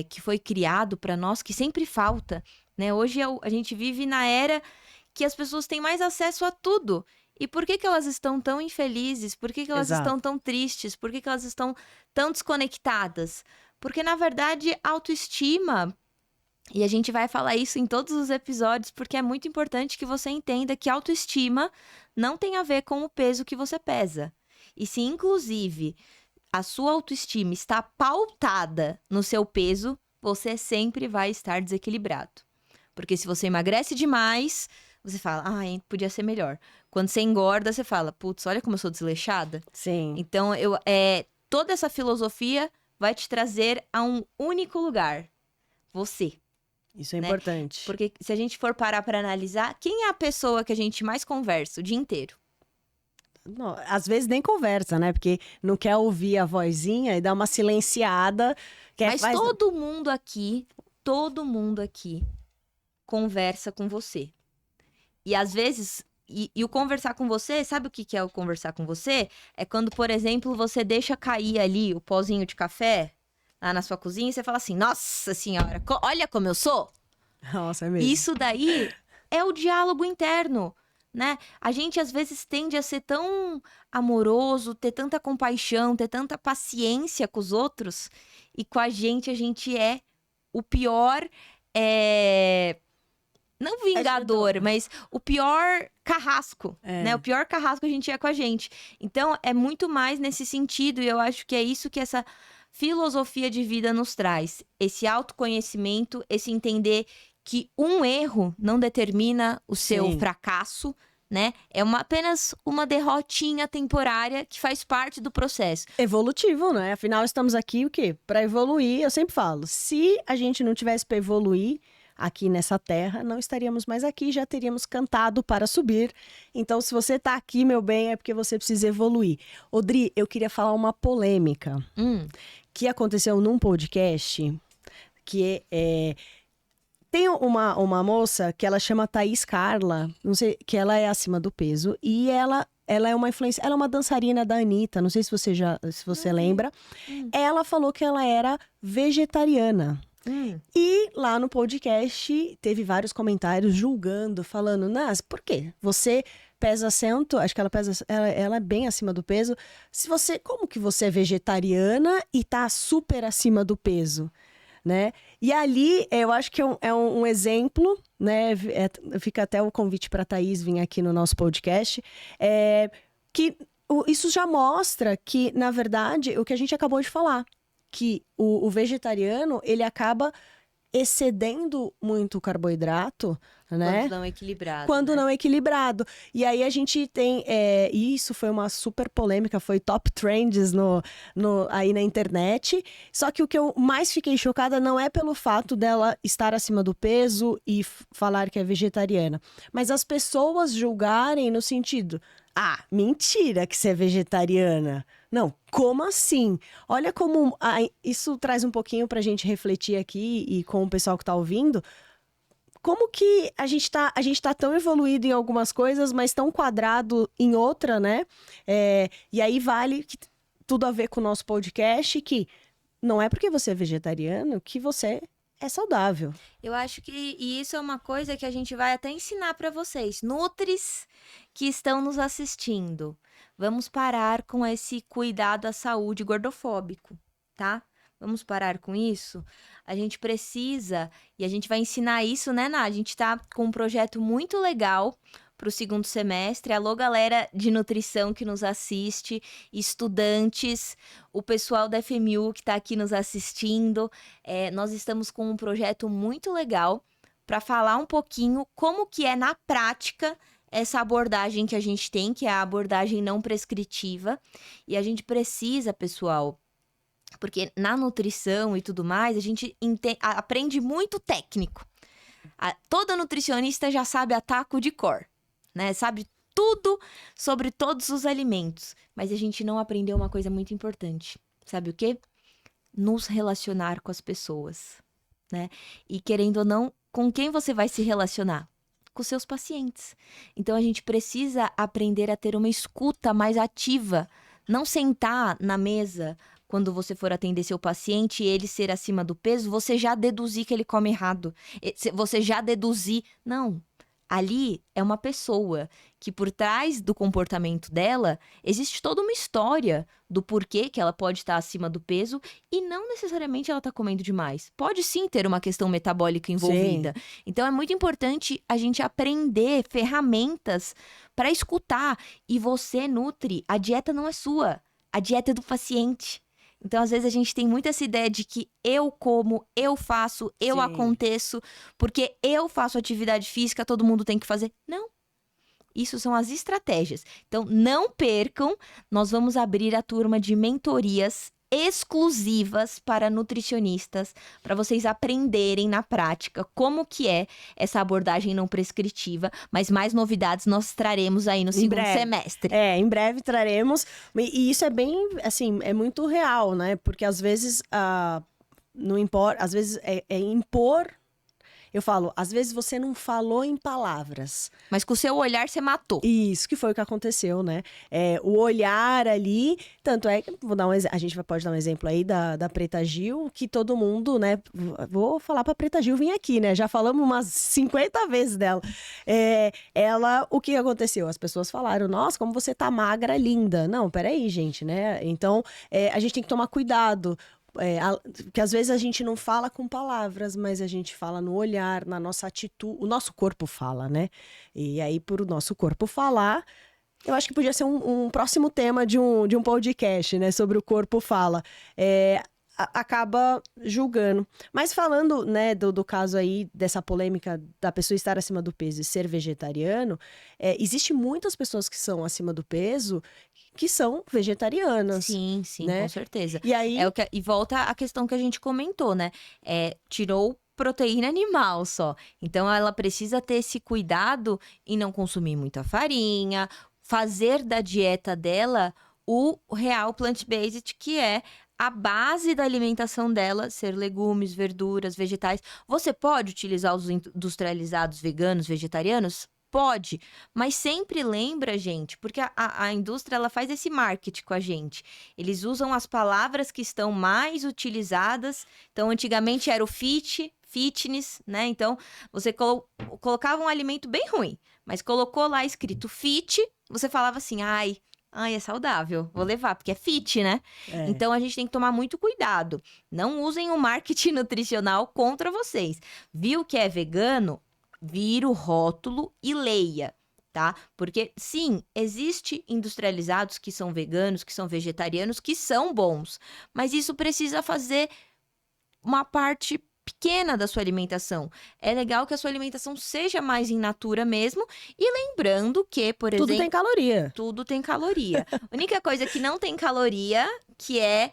que foi criado para nós, que sempre falta, né? Hoje a gente vive na era que as pessoas têm mais acesso a tudo. E por que elas estão tão infelizes? Por que elas Exato. estão tão tristes? Por que elas estão tão desconectadas? Porque, na verdade, autoestima, e a gente vai falar isso em todos os episódios, porque é muito importante que você entenda que autoestima não tem a ver com o peso que você pesa. E se, inclusive, a sua autoestima está pautada no seu peso, você sempre vai estar desequilibrado. Porque se você emagrece demais, você fala, podia ser melhor. Quando você engorda, você fala, putz, olha como eu sou desleixada. Sim. Então, toda essa filosofia vai te trazer a um único lugar. Você. Isso é né? importante. Porque se a gente for parar para analisar, quem é a pessoa que a gente mais conversa o dia inteiro? Não, às vezes nem conversa, né? Porque não quer ouvir a vozinha e dá uma silenciada. Mas todo mundo aqui conversa com você. E às vezes, e o conversar com você, sabe o que é o conversar com você? É quando, por exemplo, você deixa cair ali o pozinho de café lá na sua cozinha e você fala assim, nossa senhora, olha como eu sou. Nossa, é mesmo. Isso daí é o diálogo interno, né? A gente às vezes tende a ser tão amoroso, ter tanta compaixão, ter tanta paciência com os outros, e com a gente é o pior, não vingador, mas o pior carrasco, né? O pior carrasco a gente é com a gente. Então, é muito mais nesse sentido, e eu acho que é isso que essa filosofia de vida nos traz. Esse autoconhecimento, esse entender que um erro não determina o seu fracasso, né? É apenas uma derrotinha temporária que faz parte do processo. Evolutivo, né? Afinal, estamos aqui o quê? Para evoluir. Eu sempre falo, se a gente não tivesse para evoluir aqui nessa terra, não estaríamos mais aqui, já teríamos cantado para subir. Então, se você está aqui, meu bem, é porque você precisa evoluir. Odri, eu queria falar uma polêmica que aconteceu num podcast que tem uma moça que ela chama Thaís Carla, não sei, que ela é acima do peso e ela é uma influência, ela é uma dançarina da Anitta, não sei se você lembra. Ela falou que ela era vegetariana. E lá no podcast teve vários comentários julgando, falando, Nas, por quê? Você pesa cento, acho que ela é bem acima do peso. Como que você é vegetariana e tá super acima do peso? Né? E ali, eu acho que é um exemplo, né? Fica até o convite para a Thaís vir aqui no nosso podcast, que isso já mostra que, na verdade, o que a gente acabou de falar, que o vegetariano, ele acaba excedendo muito o carboidrato, né? Quando não equilibrado. Quando não equilibrado. E aí a gente tem... isso foi uma super polêmica, foi top trends aí na internet. Só que o que eu mais fiquei chocada não é pelo fato dela estar acima do peso e falar que é vegetariana, mas as pessoas julgarem no sentido... mentira que você é vegetariana. Não, como assim? Olha como... isso traz um pouquinho pra gente refletir aqui e com o pessoal que tá ouvindo. Como que a gente tá tão evoluído em algumas coisas, mas tão quadrado em outra, né? E aí vale tudo a ver com o nosso podcast, que não é porque você é vegetariano que você é saudável. Eu acho que isso é uma coisa que a gente vai até ensinar para vocês, nutris que estão nos assistindo. Vamos parar com esse cuidado à saúde gordofóbico, tá? Vamos parar com isso? A gente precisa, e a gente vai ensinar isso, né, Ná? A gente tá com um projeto muito legal para o segundo semestre. Alô, galera de nutrição que nos assiste, estudantes, o pessoal da FMU que está aqui nos assistindo. Nós estamos com um projeto muito legal para falar um pouquinho como que é na prática essa abordagem que a gente tem, que é a abordagem não prescritiva. E a gente precisa, pessoal, porque na nutrição e tudo mais, a gente aprende muito técnico. Toda nutricionista já sabe a taco de cor, né? Sabe tudo sobre todos os alimentos. Mas a gente não aprendeu uma coisa muito importante. Sabe o quê? Nos relacionar com as pessoas, né? E querendo ou não, com quem você vai se relacionar? Com seus pacientes. Então a gente precisa aprender a ter uma escuta mais ativa. Não sentar na mesa quando você for atender seu paciente e ele ser acima do peso, você já deduzir que ele come errado. Você já deduzir. Não. Ali é uma pessoa que por trás do comportamento dela existe toda uma história do porquê que ela pode estar acima do peso e não necessariamente ela está comendo demais. Pode sim ter uma questão metabólica envolvida. Sim. Então é muito importante a gente aprender ferramentas para escutar. E você, Nutri, a dieta não é sua, a dieta é do paciente. Então, às vezes, a gente tem muito essa ideia de que eu como, eu faço, eu aconteço, porque eu faço atividade física, todo mundo tem que fazer. Não. Isso são as estratégias. Então, não percam, nós vamos abrir a turma de mentorias exclusivas para nutricionistas, para vocês aprenderem na prática como que é essa abordagem não prescritiva, mas mais novidades nós traremos aí no segundo semestre. Em breve traremos, e isso é bem, assim, é muito real, né? Porque às vezes, não importa, às vezes é impor. Eu falo, às vezes você não falou em palavras. Mas com o seu olhar você matou. Isso, que foi o que aconteceu, né? O olhar ali, tanto é que, a gente pode dar um exemplo aí da Preta Gil, que todo mundo, né? Vou falar pra Preta Gil vir aqui, né? Já falamos umas 50 vezes dela. Ela, o que aconteceu? As pessoas falaram, nossa, como você tá magra, linda. Não, peraí, gente, né? Então, a gente tem que tomar cuidado. Porque às vezes a gente não fala com palavras, mas a gente fala no olhar, na nossa atitude. O nosso corpo fala, né? E aí, por o nosso corpo falar, eu acho que podia ser um próximo tema de um podcast, né? Sobre o corpo fala. Acaba julgando. Mas falando, né, do caso aí, dessa polêmica da pessoa estar acima do peso e ser vegetariano, existe muitas pessoas que são acima do peso que são vegetarianas. Sim, né? Com certeza. E aí... E volta a questão que a gente comentou, né? Tirou proteína animal só. Então, ela precisa ter esse cuidado em não consumir muita farinha, fazer da dieta dela o real plant-based, que é a base da alimentação dela, ser legumes, verduras, vegetais. Você pode utilizar os industrializados veganos, vegetarianos? Pode, mas sempre lembra, gente, porque a indústria ela faz esse marketing com a gente. Eles usam as palavras que estão mais utilizadas. Então, antigamente era o fitness, né? Então, você colocava um alimento bem ruim, mas colocou lá escrito fit, você falava assim, ai, é saudável, vou levar, porque é fit, né? Então, a gente tem que tomar muito cuidado. Não usem o marketing nutricional contra vocês. Viu que é vegano? Vira o rótulo e leia, tá? Porque, sim, existe industrializados que são veganos, que são vegetarianos, que são bons. Mas isso precisa fazer uma parte pequena da sua alimentação. É legal que a sua alimentação seja mais in natura mesmo. E lembrando que, por exemplo... Tudo tem caloria. Tudo tem caloria. A única coisa que não tem caloria, que é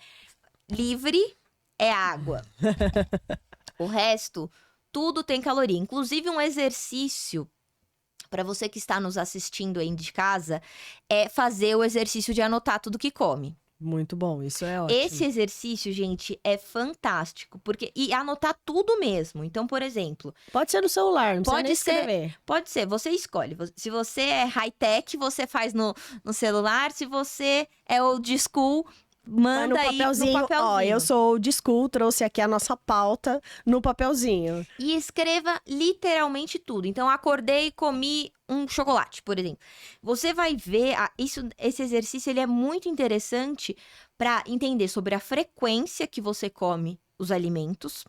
livre, é água. O resto... Tudo tem caloria, inclusive um exercício para você que está nos assistindo aí de casa é fazer o exercício de anotar tudo que come. Muito bom, isso é ótimo. Esse exercício, gente, é fantástico, e anotar tudo mesmo. Então, por exemplo... Pode ser no celular, não precisa nem escrever. Pode ser, você escolhe. Se você é high-tech, você faz no celular. Se você é old school... Manda aí no papelzinho. Eu sou old school, trouxe aqui a nossa pauta no papelzinho. E escreva literalmente tudo. Então, acordei e comi um chocolate, por exemplo. Você vai ver, esse exercício ele é muito interessante para entender sobre a frequência que você come os alimentos.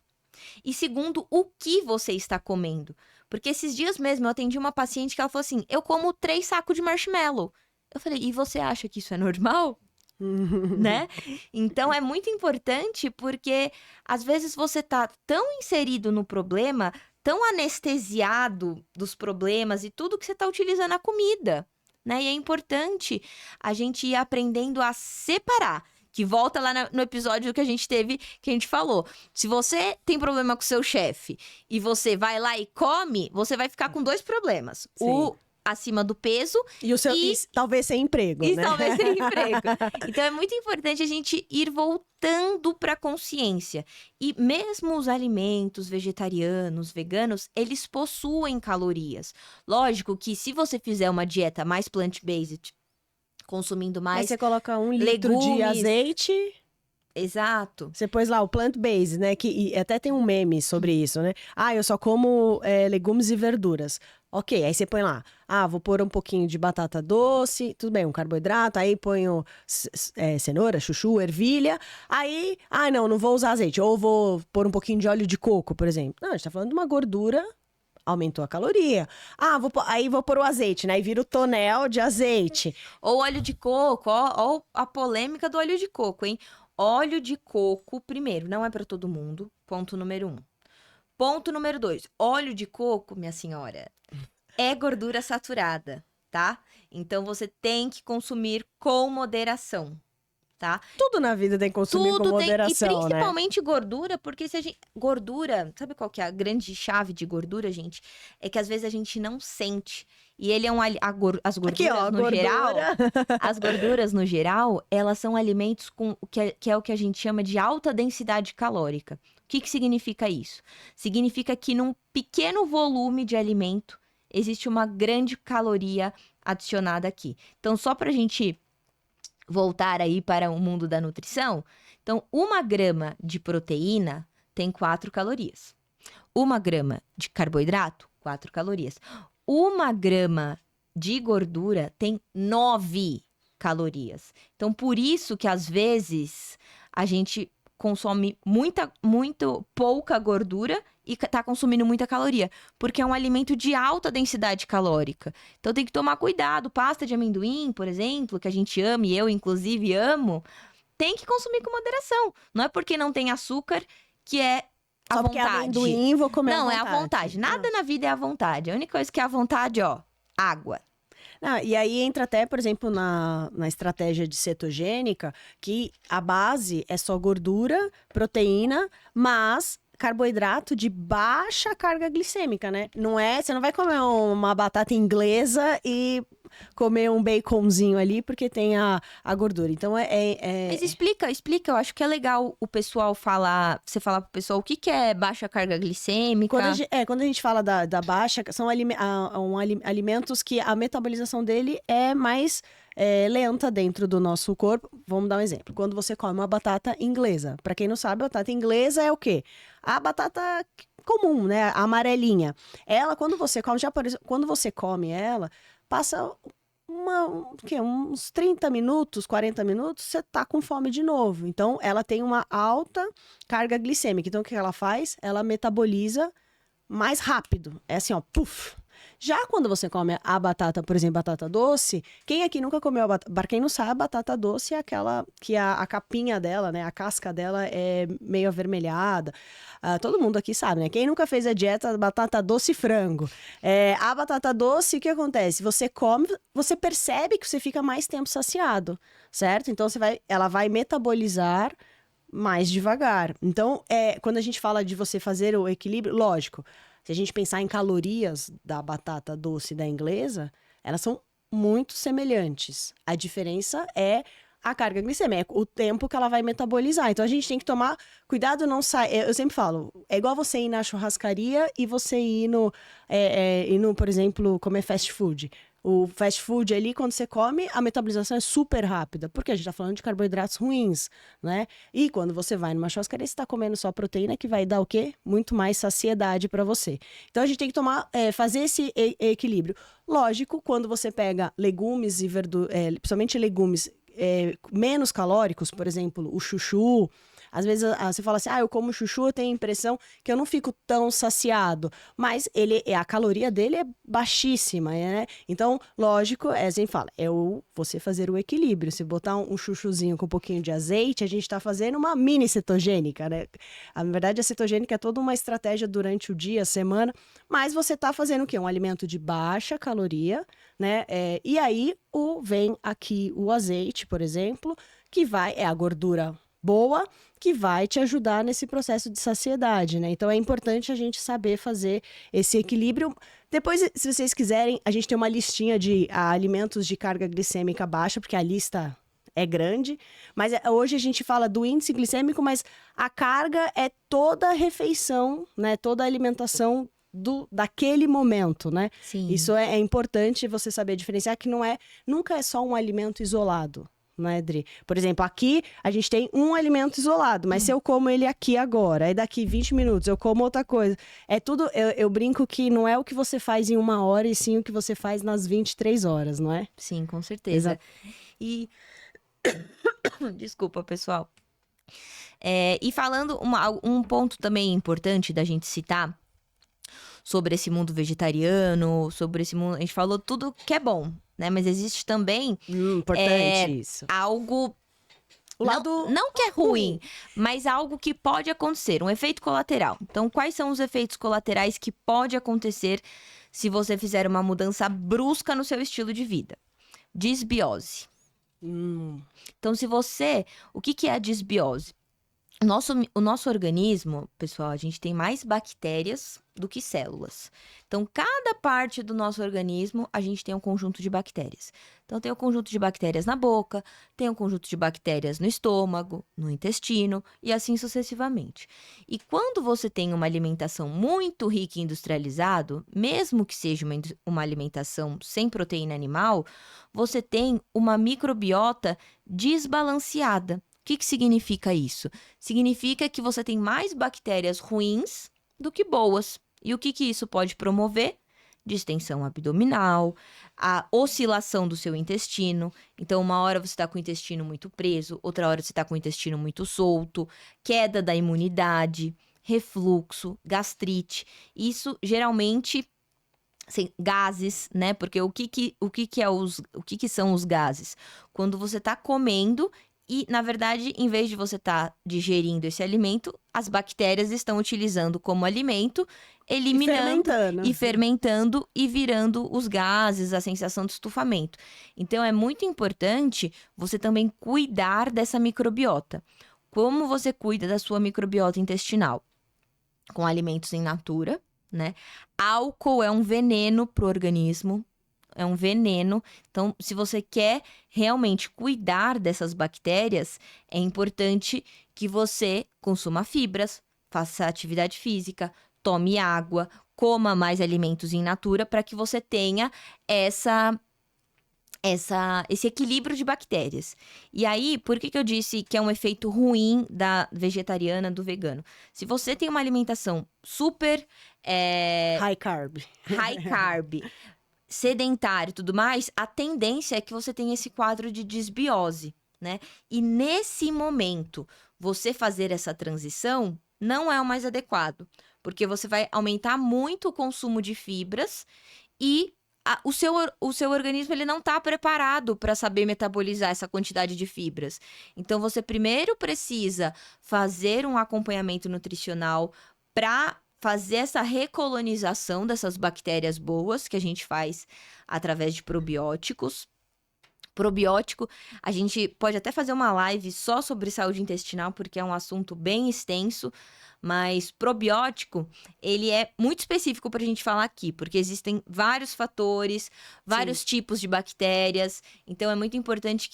E segundo, o que você está comendo. Porque esses dias mesmo eu atendi uma paciente que ela falou assim, eu como 3 sacos de marshmallow. Eu falei, e você acha que isso é normal? Né? Então é muito importante porque às vezes você tá tão inserido no problema, tão anestesiado dos problemas e tudo que você tá utilizando a comida, né? E é importante a gente ir aprendendo a separar. Que volta lá no episódio que a gente teve, que a gente falou. Se você tem problema com o seu chefe e você vai lá e come, você vai ficar com 2 problemas. Sim. O acima do peso e talvez sem emprego, né? Talvez sem emprego. Então, é muito importante a gente ir voltando para a consciência. E mesmo os alimentos vegetarianos, veganos, eles possuem calorias. Lógico que se você fizer uma dieta mais plant-based, consumindo mais aí você coloca 1 litro de azeite... Exato. Você pôs lá o plant-based, né? E até tem um meme sobre isso, né? Ah, eu só como legumes e verduras. Ok, aí você põe lá. Ah, vou pôr um pouquinho de batata doce, tudo bem, um carboidrato. Aí ponho cenoura, chuchu, ervilha. Aí, não vou usar azeite. Ou vou pôr um pouquinho de óleo de coco, por exemplo. Não, a gente tá falando de uma gordura, aumentou a caloria. Ah, aí vou pôr o azeite, né? Aí vira o tonel de azeite. Ou óleo de coco, ó a polêmica do óleo de coco, hein? Óleo de coco, primeiro, não é para todo mundo. Ponto número 1. Ponto número 2. Óleo de coco, minha senhora, é gordura saturada, tá? Então você tem que consumir com moderação, tá? Tudo na vida tem que consumir com moderação, e né? principalmente gordura, porque se a gente gordura, sabe qual que é a grande chave de gordura, gente? É que às vezes a gente não sente. E ele é as gorduras Aqui, ó, no geral, gordura. as gorduras no geral, elas são alimentos com que é o que a gente chama de alta densidade calórica. O que significa isso? Significa que num pequeno volume de alimento existe uma grande caloria adicionada aqui. Então, só para a gente voltar aí para o mundo da nutrição, então 1 grama de proteína tem 4 calorias. 1 grama de carboidrato, 4 calorias. 1 grama de gordura tem 9 calorias. Então, por isso que às vezes a gente consome muito pouca gordura e tá consumindo muita caloria, porque é um alimento de alta densidade calórica. Então tem que tomar cuidado. Pasta de amendoim, por exemplo, que a gente ama e eu inclusive amo, tem que consumir com moderação. Não é porque não tem açúcar que é à Só porque é vontade. amendoim, vou comer Não, à é vontade. à vontade. Nada na vida é à vontade. A única coisa que é à vontade, ó, água. E aí entra até, por exemplo, na estratégia de cetogênica, que a base é só gordura, proteína, mas carboidrato de baixa carga glicêmica, né? Você não vai comer uma batata inglesa e comer um baconzinho ali porque tem a gordura. Então Mas explica, eu acho que é legal o pessoal você falar pro pessoal o que é baixa carga glicêmica. Quando a gente fala da baixa, são alimentos que a metabolização dele é mais lenta dentro do nosso corpo. Vamos dar um exemplo. Quando você come uma batata inglesa. Para quem não sabe, a batata inglesa é o quê? A batata comum, né? A amarelinha. Ela, quando você come, quando você come ela, passa uns 30 minutos, 40 minutos, você tá com fome de novo. Então, ela tem uma alta carga glicêmica. Então, o que ela faz? Ela metaboliza mais rápido. É assim, ó, puf. Já quando você come a batata, por exemplo, batata doce, quem aqui nunca comeu a batata? Para quem não sabe, a batata doce é aquela que a capinha dela, né, a casca dela é meio avermelhada. Todo mundo aqui sabe, né? Quem nunca fez a dieta batata doce e frango? A batata doce, o que acontece? Você come, você percebe que você fica mais tempo saciado, certo? Então ela vai metabolizar mais devagar. Então, quando a gente fala de você fazer o equilíbrio, lógico, se a gente pensar em calorias da batata doce da inglesa, elas são muito semelhantes. A diferença é a carga glicêmica, o tempo que ela vai metabolizar. Então a gente tem que tomar cuidado, não sair. Eu sempre falo, é igual você ir na churrascaria e você ir no, por exemplo, comer fast food. O fast food ali, quando você come, a metabolização é super rápida, porque a gente tá falando de carboidratos ruins, né? E quando você vai numa churrascaria, você tá comendo só proteína, que vai dar o quê? Muito mais saciedade para você. Então a gente tem que fazer esse equilíbrio. Lógico, quando você pega legumes e verduras, principalmente legumes menos calóricos, por exemplo, o chuchu. Às vezes você fala assim, eu como chuchu, eu tenho a impressão que eu não fico tão saciado. Mas a caloria dele é baixíssima, né? Então, lógico, assim fala, você fazer o equilíbrio. Se botar um chuchuzinho com um pouquinho de azeite, a gente tá fazendo uma mini cetogênica, né? Na verdade, a cetogênica é toda uma estratégia durante o dia, a semana, mas você tá fazendo o quê? Um alimento de baixa caloria, né? E aí, vem aqui o azeite, por exemplo, que é a gordura boa, que vai te ajudar nesse processo de saciedade, né? Então é importante a gente saber fazer esse equilíbrio. Depois, se vocês quiserem, a gente tem uma listinha de alimentos de carga glicêmica baixa, porque a lista é grande, mas hoje a gente fala do índice glicêmico, mas a carga é toda a refeição, né? Toda a alimentação daquele momento, né? Sim. Isso é importante você saber diferenciar, que nunca é só um alimento isolado. né, Dri? Por exemplo, aqui a gente tem um alimento isolado, mas se eu como ele aqui agora, aí daqui 20 minutos eu como outra coisa. É tudo, eu brinco que não é o que você faz em 1 hora, e sim o que você faz nas 23 horas, não é? Sim, com certeza. E desculpa, pessoal. E falando um ponto também importante da gente citar sobre esse mundo vegetariano, sobre esse mundo. A gente falou tudo que é bom, né? Mas existe também Importante isso. algo. O lado Não que é ruim, mas algo que pode acontecer, um efeito colateral. Então, quais são os efeitos colaterais que pode acontecer se você fizer uma mudança brusca no seu estilo de vida? Disbiose. Então, o que é a disbiose? O nosso organismo, pessoal, a gente tem mais bactérias do que células. Então, cada parte do nosso organismo, a gente tem um conjunto de bactérias. Então, tem um conjunto de bactérias na boca, tem um conjunto de bactérias no estômago, no intestino e assim sucessivamente. E quando você tem uma alimentação muito rica em industrializado, mesmo que seja uma alimentação sem proteína animal, você tem uma microbiota desbalanceada. O que significa isso? Significa que você tem mais bactérias ruins do que boas. E o que isso pode promover? Distensão abdominal, a oscilação do seu intestino. Então, uma hora você está com o intestino muito preso, outra hora você está com o intestino muito solto, queda da imunidade, refluxo, gastrite. Isso geralmente gases, né? Porque o que são os gases? Quando você está comendo e, na verdade, em vez de você estar digerindo esse alimento, as bactérias estão utilizando como alimento, eliminando e fermentando e virando os gases, a sensação de estufamento. Então, é muito importante você também cuidar dessa microbiota. Como você cuida da sua microbiota intestinal? Com alimentos in natura, né? Álcool é um veneno para o organismo. É um veneno. Então, se você quer realmente cuidar dessas bactérias, é importante que você consuma fibras, faça atividade física, tome água, coma mais alimentos in natura para que você tenha esse equilíbrio de bactérias. E aí, por que eu disse que é um efeito ruim da vegetariana, do vegano? Se você tem uma alimentação super high carb, sedentário e tudo mais, a tendência é que você tenha esse quadro de disbiose, né? E nesse momento, você fazer essa transição não é o mais adequado, porque você vai aumentar muito o consumo de fibras e o seu organismo ele não está preparado para saber metabolizar essa quantidade de fibras. Então, você primeiro precisa fazer um acompanhamento nutricional para fazer essa recolonização dessas bactérias boas que a gente faz através de probióticos. Probiótico, a gente pode até fazer uma live só sobre saúde intestinal, porque é um assunto bem extenso, mas probiótico, ele é muito específico para a gente falar aqui, porque existem vários fatores, vários tipos de bactérias, então é muito importante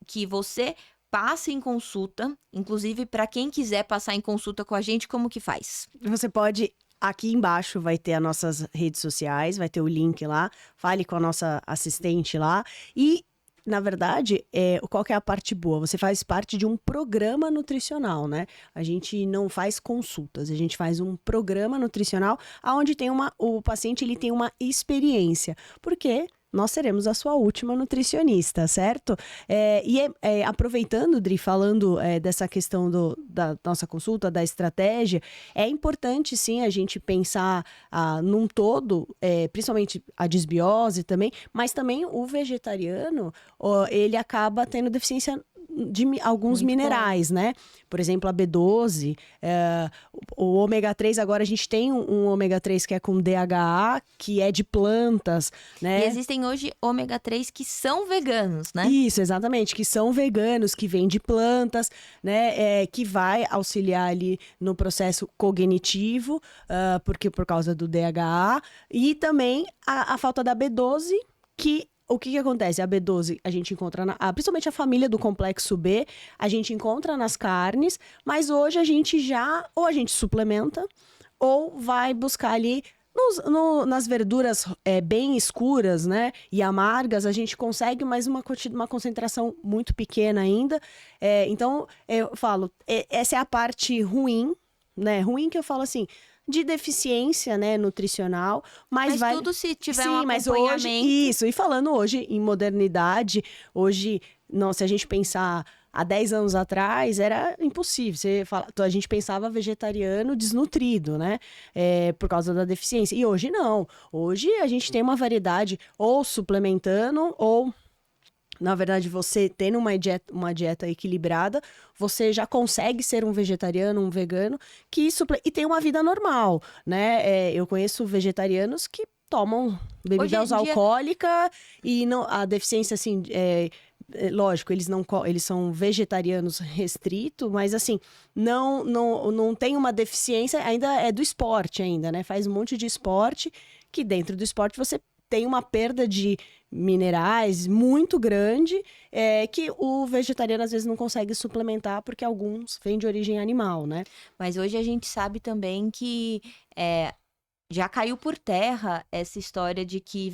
que você passe em consulta, inclusive para quem quiser passar em consulta com a gente, como que faz? Você pode, aqui embaixo vai ter as nossas redes sociais, vai ter o link lá, fale com a nossa assistente lá e, na verdade, qual que é a parte boa? Você faz parte de um programa nutricional, né? A gente não faz consultas, a gente faz um programa nutricional onde o paciente ele tem uma experiência. Por quê? Nós seremos a sua última nutricionista, certo? Aproveitando, Dri, falando dessa questão da nossa consulta, da estratégia, é importante, sim, a gente pensar num todo, principalmente a disbiose também, mas também o vegetariano, ele acaba tendo deficiência de alguns Muito minerais, né? Por exemplo, a B12, o ômega 3, agora a gente tem um ômega 3 que é com DHA, que é de plantas, né? E existem hoje ômega 3 que são veganos, né? Isso, exatamente, que são veganos, que vêm de plantas, né? Que vai auxiliar ali no processo cognitivo, porque por causa do DHA, e também a falta da B12, que o que acontece? A B12 a gente encontra, principalmente a família do complexo B, a gente encontra nas carnes, mas hoje a gente ou a gente suplementa, ou vai buscar ali Nas verduras bem escuras, né, e amargas, a gente consegue, mas uma concentração muito pequena ainda. Então, eu falo, essa é a parte ruim, né? Ruim que eu falo assim, de deficiência, né, nutricional, mas vai... tudo se tiver Sim, um mas hoje, acompanhamento. isso, e falando hoje em modernidade, hoje, não, se a gente pensar há 10 anos atrás, era impossível. A gente pensava vegetariano desnutrido, né? Por causa da deficiência. E hoje não. Hoje a gente tem uma variedade ou suplementando ou... Na verdade, você tendo uma dieta equilibrada, você já consegue ser um vegetariano, um vegano, e tem uma vida normal, né? Eu conheço vegetarianos que tomam Hoje bebidas em dia, alcoólicas e não, a deficiência, assim, lógico, eles são vegetarianos restrito, mas assim, não tem uma deficiência, ainda é do esporte ainda, né? Faz um monte de esporte, que dentro do esporte você tem uma perda de minerais muito grande, que o vegetariano às vezes não consegue suplementar, porque alguns vêm de origem animal, né? mas hoje a gente sabe também que já caiu por terra essa história de que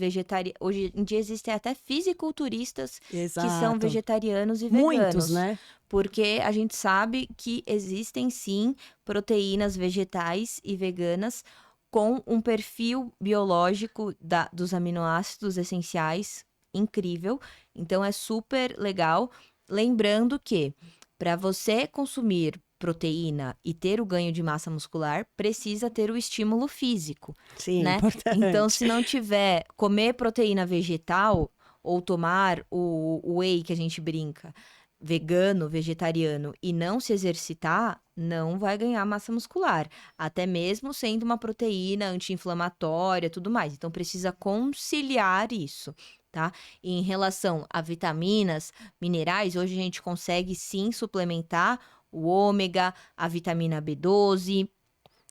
hoje em dia existem até fisiculturistas que são Exato. vegetarianos e Muitos, veganos. né? Porque a gente sabe que existem sim proteínas vegetais e veganas com um perfil biológico dos aminoácidos essenciais incrível. Então é super legal. Lembrando que para você consumir proteína e ter o ganho de massa muscular, precisa ter o estímulo físico, Sim, né? importante. Então, se não tiver comer proteína vegetal ou tomar o whey que a gente brinca, vegano, vegetariano e não se exercitar, não vai ganhar massa muscular, até mesmo sendo uma proteína anti-inflamatória, tudo mais. Então precisa conciliar isso, tá? E em relação a vitaminas, minerais, hoje a gente consegue sim suplementar o ômega, a vitamina B12,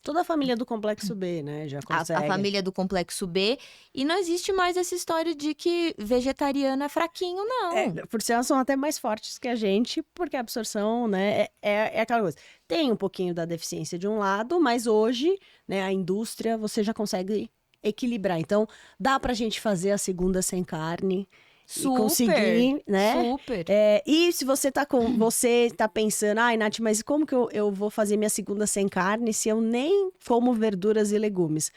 Toda a família do complexo B, né? Já a consegue. família do complexo B, e não existe mais essa história de que vegetariano é fraquinho, não. Por sinal, são até mais fortes que a gente, porque a absorção, né, é aquela coisa. Tem um pouquinho da deficiência de um lado, mas hoje, né, a indústria, você já consegue equilibrar. Então, dá pra gente fazer a segunda sem carne e conseguir, né? Super. E se você você tá pensando, ai, Nath, mas como que eu vou fazer minha segunda sem carne se eu nem como verduras e legumes?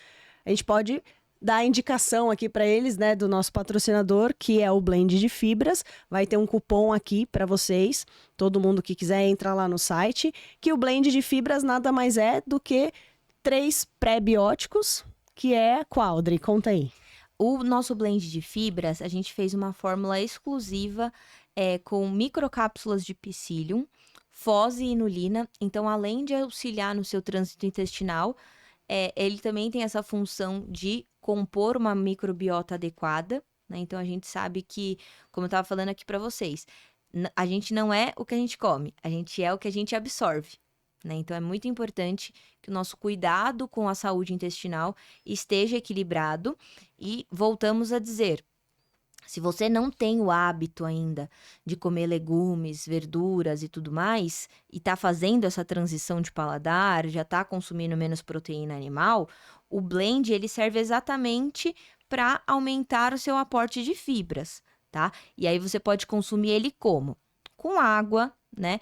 A gente pode dar a indicação aqui para eles, né, do nosso patrocinador, que é o Blend de Fibras. Vai ter um cupom aqui para vocês. Todo mundo que quiser entra lá no site, que o Blend de Fibras nada mais é do que 3 pré-bióticos, que é qual, Adri? Conta aí. O nosso blend de fibras, a gente fez uma fórmula exclusiva com microcápsulas de psyllium, fose e inulina. Então, além de auxiliar no seu trânsito intestinal, ele também tem essa função de compor uma microbiota adequada, né? Então, a gente sabe que, como eu estava falando aqui para vocês, a gente não é o que a gente come, a gente é o que a gente absorve, né? Então, é muito importante que o nosso cuidado com a saúde intestinal esteja equilibrado. E voltamos a dizer, se você não tem o hábito ainda de comer legumes, verduras e tudo mais, e está fazendo essa transição de paladar, já está consumindo menos proteína animal, o blend ele serve exatamente para aumentar o seu aporte de fibras, tá? E aí você pode consumir ele como? Com água, né?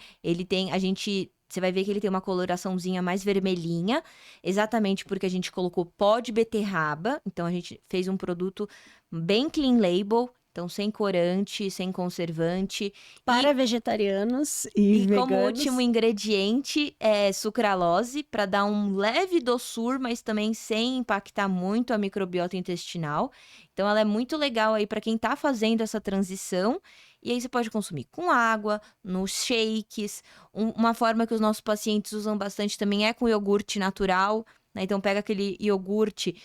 Você vai ver que ele tem uma coloraçãozinha mais vermelhinha, exatamente porque a gente colocou pó de beterraba. Então, a gente fez um produto bem clean label, então sem corante, sem conservante. Para vegetarianos e veganos. Como último ingrediente é sucralose, para dar um leve doçor, mas também sem impactar muito a microbiota intestinal. Então, ela é muito legal aí para quem está fazendo essa transição. E aí você pode consumir com água, nos shakes. Uma forma que os nossos pacientes usam bastante também é com iogurte natural, né? Então pega aquele iogurte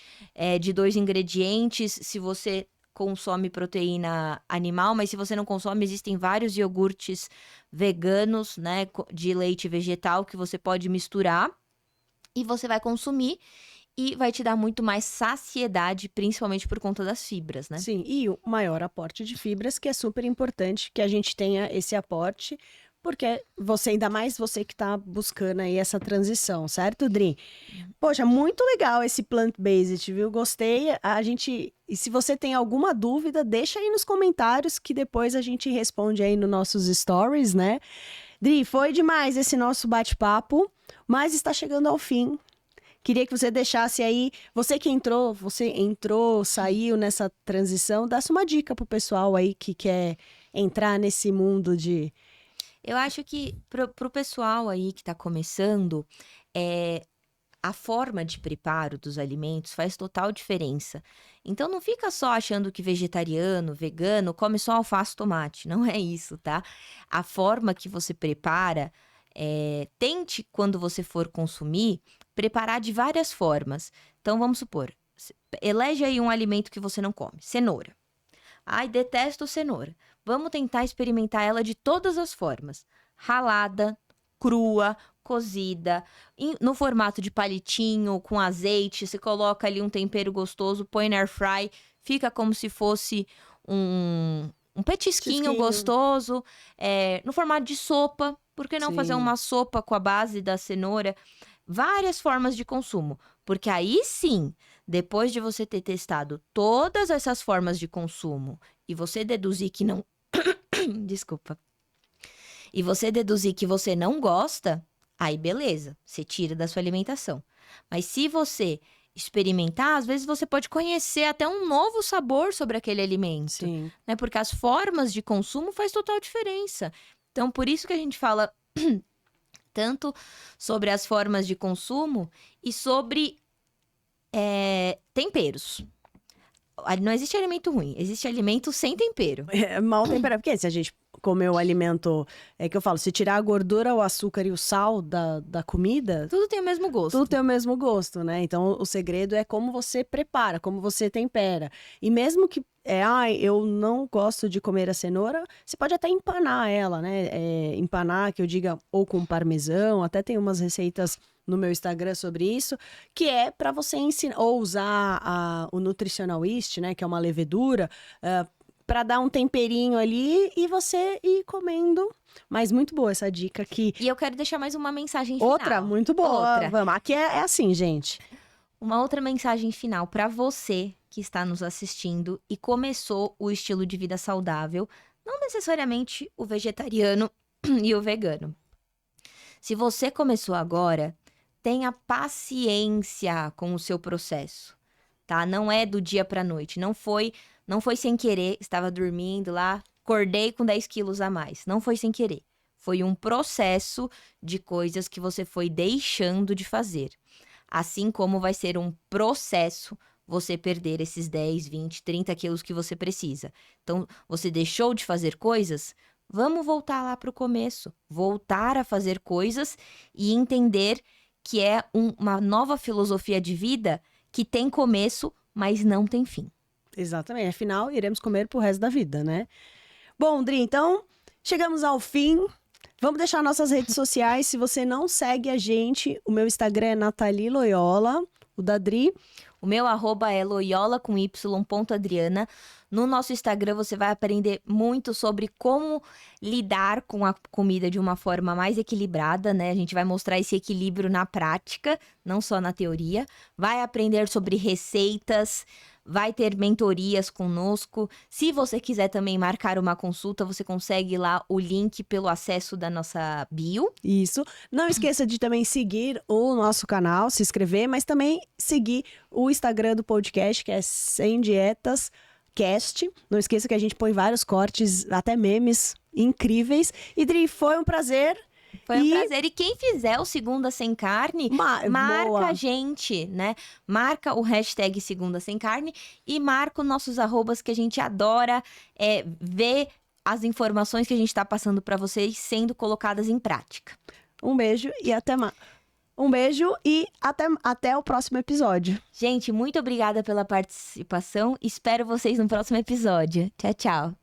de 2 ingredientes, se você consome proteína animal, mas se você não consome, existem vários iogurtes veganos, né, de leite vegetal que você pode misturar e você vai consumir. E vai te dar muito mais saciedade, principalmente por conta das fibras, né? Sim, e o maior aporte de fibras, que é super importante que a gente tenha esse aporte, porque você, ainda mais você que tá buscando aí essa transição, certo, Dri? Poxa, muito legal esse plant-based, viu? Gostei. E se você tem alguma dúvida, deixa aí nos comentários que depois a gente responde aí nos nossos stories, né? Dri, foi demais esse nosso bate-papo, mas está chegando ao fim. Queria que você deixasse aí, você entrou, saiu nessa transição, dá-se uma dica pro pessoal aí que quer entrar nesse mundo de... Eu acho que pro pessoal aí que tá começando, a forma de preparo dos alimentos faz total diferença. Então não fica só achando que vegetariano, vegano, come só alface e tomate. Não é isso, tá? A forma que você prepara, tente, quando você for consumir, preparar de várias formas. Então vamos supor, elege aí um alimento que você não come. Cenoura. Ai, detesto cenoura. Vamos tentar experimentar ela de todas as formas. Ralada, crua, cozida, no formato de palitinho, com azeite. Você coloca ali um tempero gostoso, põe na air fry, fica como se fosse um petisquinho gostoso. No formato de sopa, por que não fazer uma sopa com a base da cenoura? Várias formas de consumo, porque aí sim, depois de você ter testado todas essas formas de consumo e você deduzir que não... Desculpa. E você deduzir que você não gosta, aí beleza, você tira da sua alimentação. Mas se você experimentar, às vezes você pode conhecer até um novo sabor sobre aquele alimento. Sim. Né? Porque as formas de consumo faz total diferença. Então, por isso que a gente fala tanto sobre as formas de consumo e sobre temperos. Não existe alimento ruim, existe alimento sem tempero. Mal temperado, porque se a gente comer o alimento, que eu falo, se tirar a gordura, o açúcar e o sal da comida... Tudo tem o mesmo gosto. Tudo tem o mesmo gosto, né? Então, o segredo é como você prepara, como você tempera. E mesmo que, eu não gosto de comer a cenoura, você pode até empanar ela, né? Empanar, que eu diga, ou com parmesão, até tem umas receitas no meu Instagram sobre isso, que é para você ensinar, ou usar o Nutritional Yeast, né? Que é uma levedura, para dar um temperinho ali e você ir comendo. Mas muito boa essa dica aqui. E eu quero deixar mais uma mensagem final. Outra, muito boa. Outra. Vamos, aqui é assim, gente. Uma outra mensagem final para você que está nos assistindo e começou o estilo de vida saudável, não necessariamente o vegetariano e o vegano. Se você começou agora, tenha paciência com o seu processo, tá? Não é do dia para noite, não foi sem querer, estava dormindo lá, acordei com 10 quilos a mais. Não foi sem querer. Foi um processo de coisas que você foi deixando de fazer. Assim como vai ser um processo você perder esses 10, 20, 30 quilos que você precisa. Então, você deixou de fazer coisas? Vamos voltar lá para o começo. Voltar a fazer coisas e entender que é uma nova filosofia de vida que tem começo, mas não tem fim. Exatamente. Afinal, iremos comer pro resto da vida, né? Bom, Dri, então, chegamos ao fim. Vamos deixar nossas redes sociais. Se você não segue a gente, o meu Instagram é Nathalie Loyola, o da Dri. O meu @ é loyola com y.adriana. No nosso Instagram você vai aprender muito sobre como lidar com a comida de uma forma mais equilibrada, né? A gente vai mostrar esse equilíbrio na prática, não só na teoria. Vai aprender sobre receitas, vai ter mentorias conosco. Se você quiser também marcar uma consulta, você consegue lá o link pelo acesso da nossa bio. Isso. Não esqueça de também seguir o nosso canal, se inscrever, mas também seguir o Instagram do podcast, que é Sem Dietas Cast. Não esqueça que a gente põe vários cortes, até memes incríveis. E Dri, foi um prazer. Foi um prazer. E quem fizer o Segunda Sem Carne, marca boa. a gente, né? Marca o hashtag Segunda Sem Carne e marca os nossos arrobas, que a gente adora ver as informações que a gente está passando para vocês sendo colocadas em prática. Um beijo e até mais. Um beijo e até o próximo episódio. Gente, muito obrigada pela participação. Espero vocês no próximo episódio. Tchau, tchau.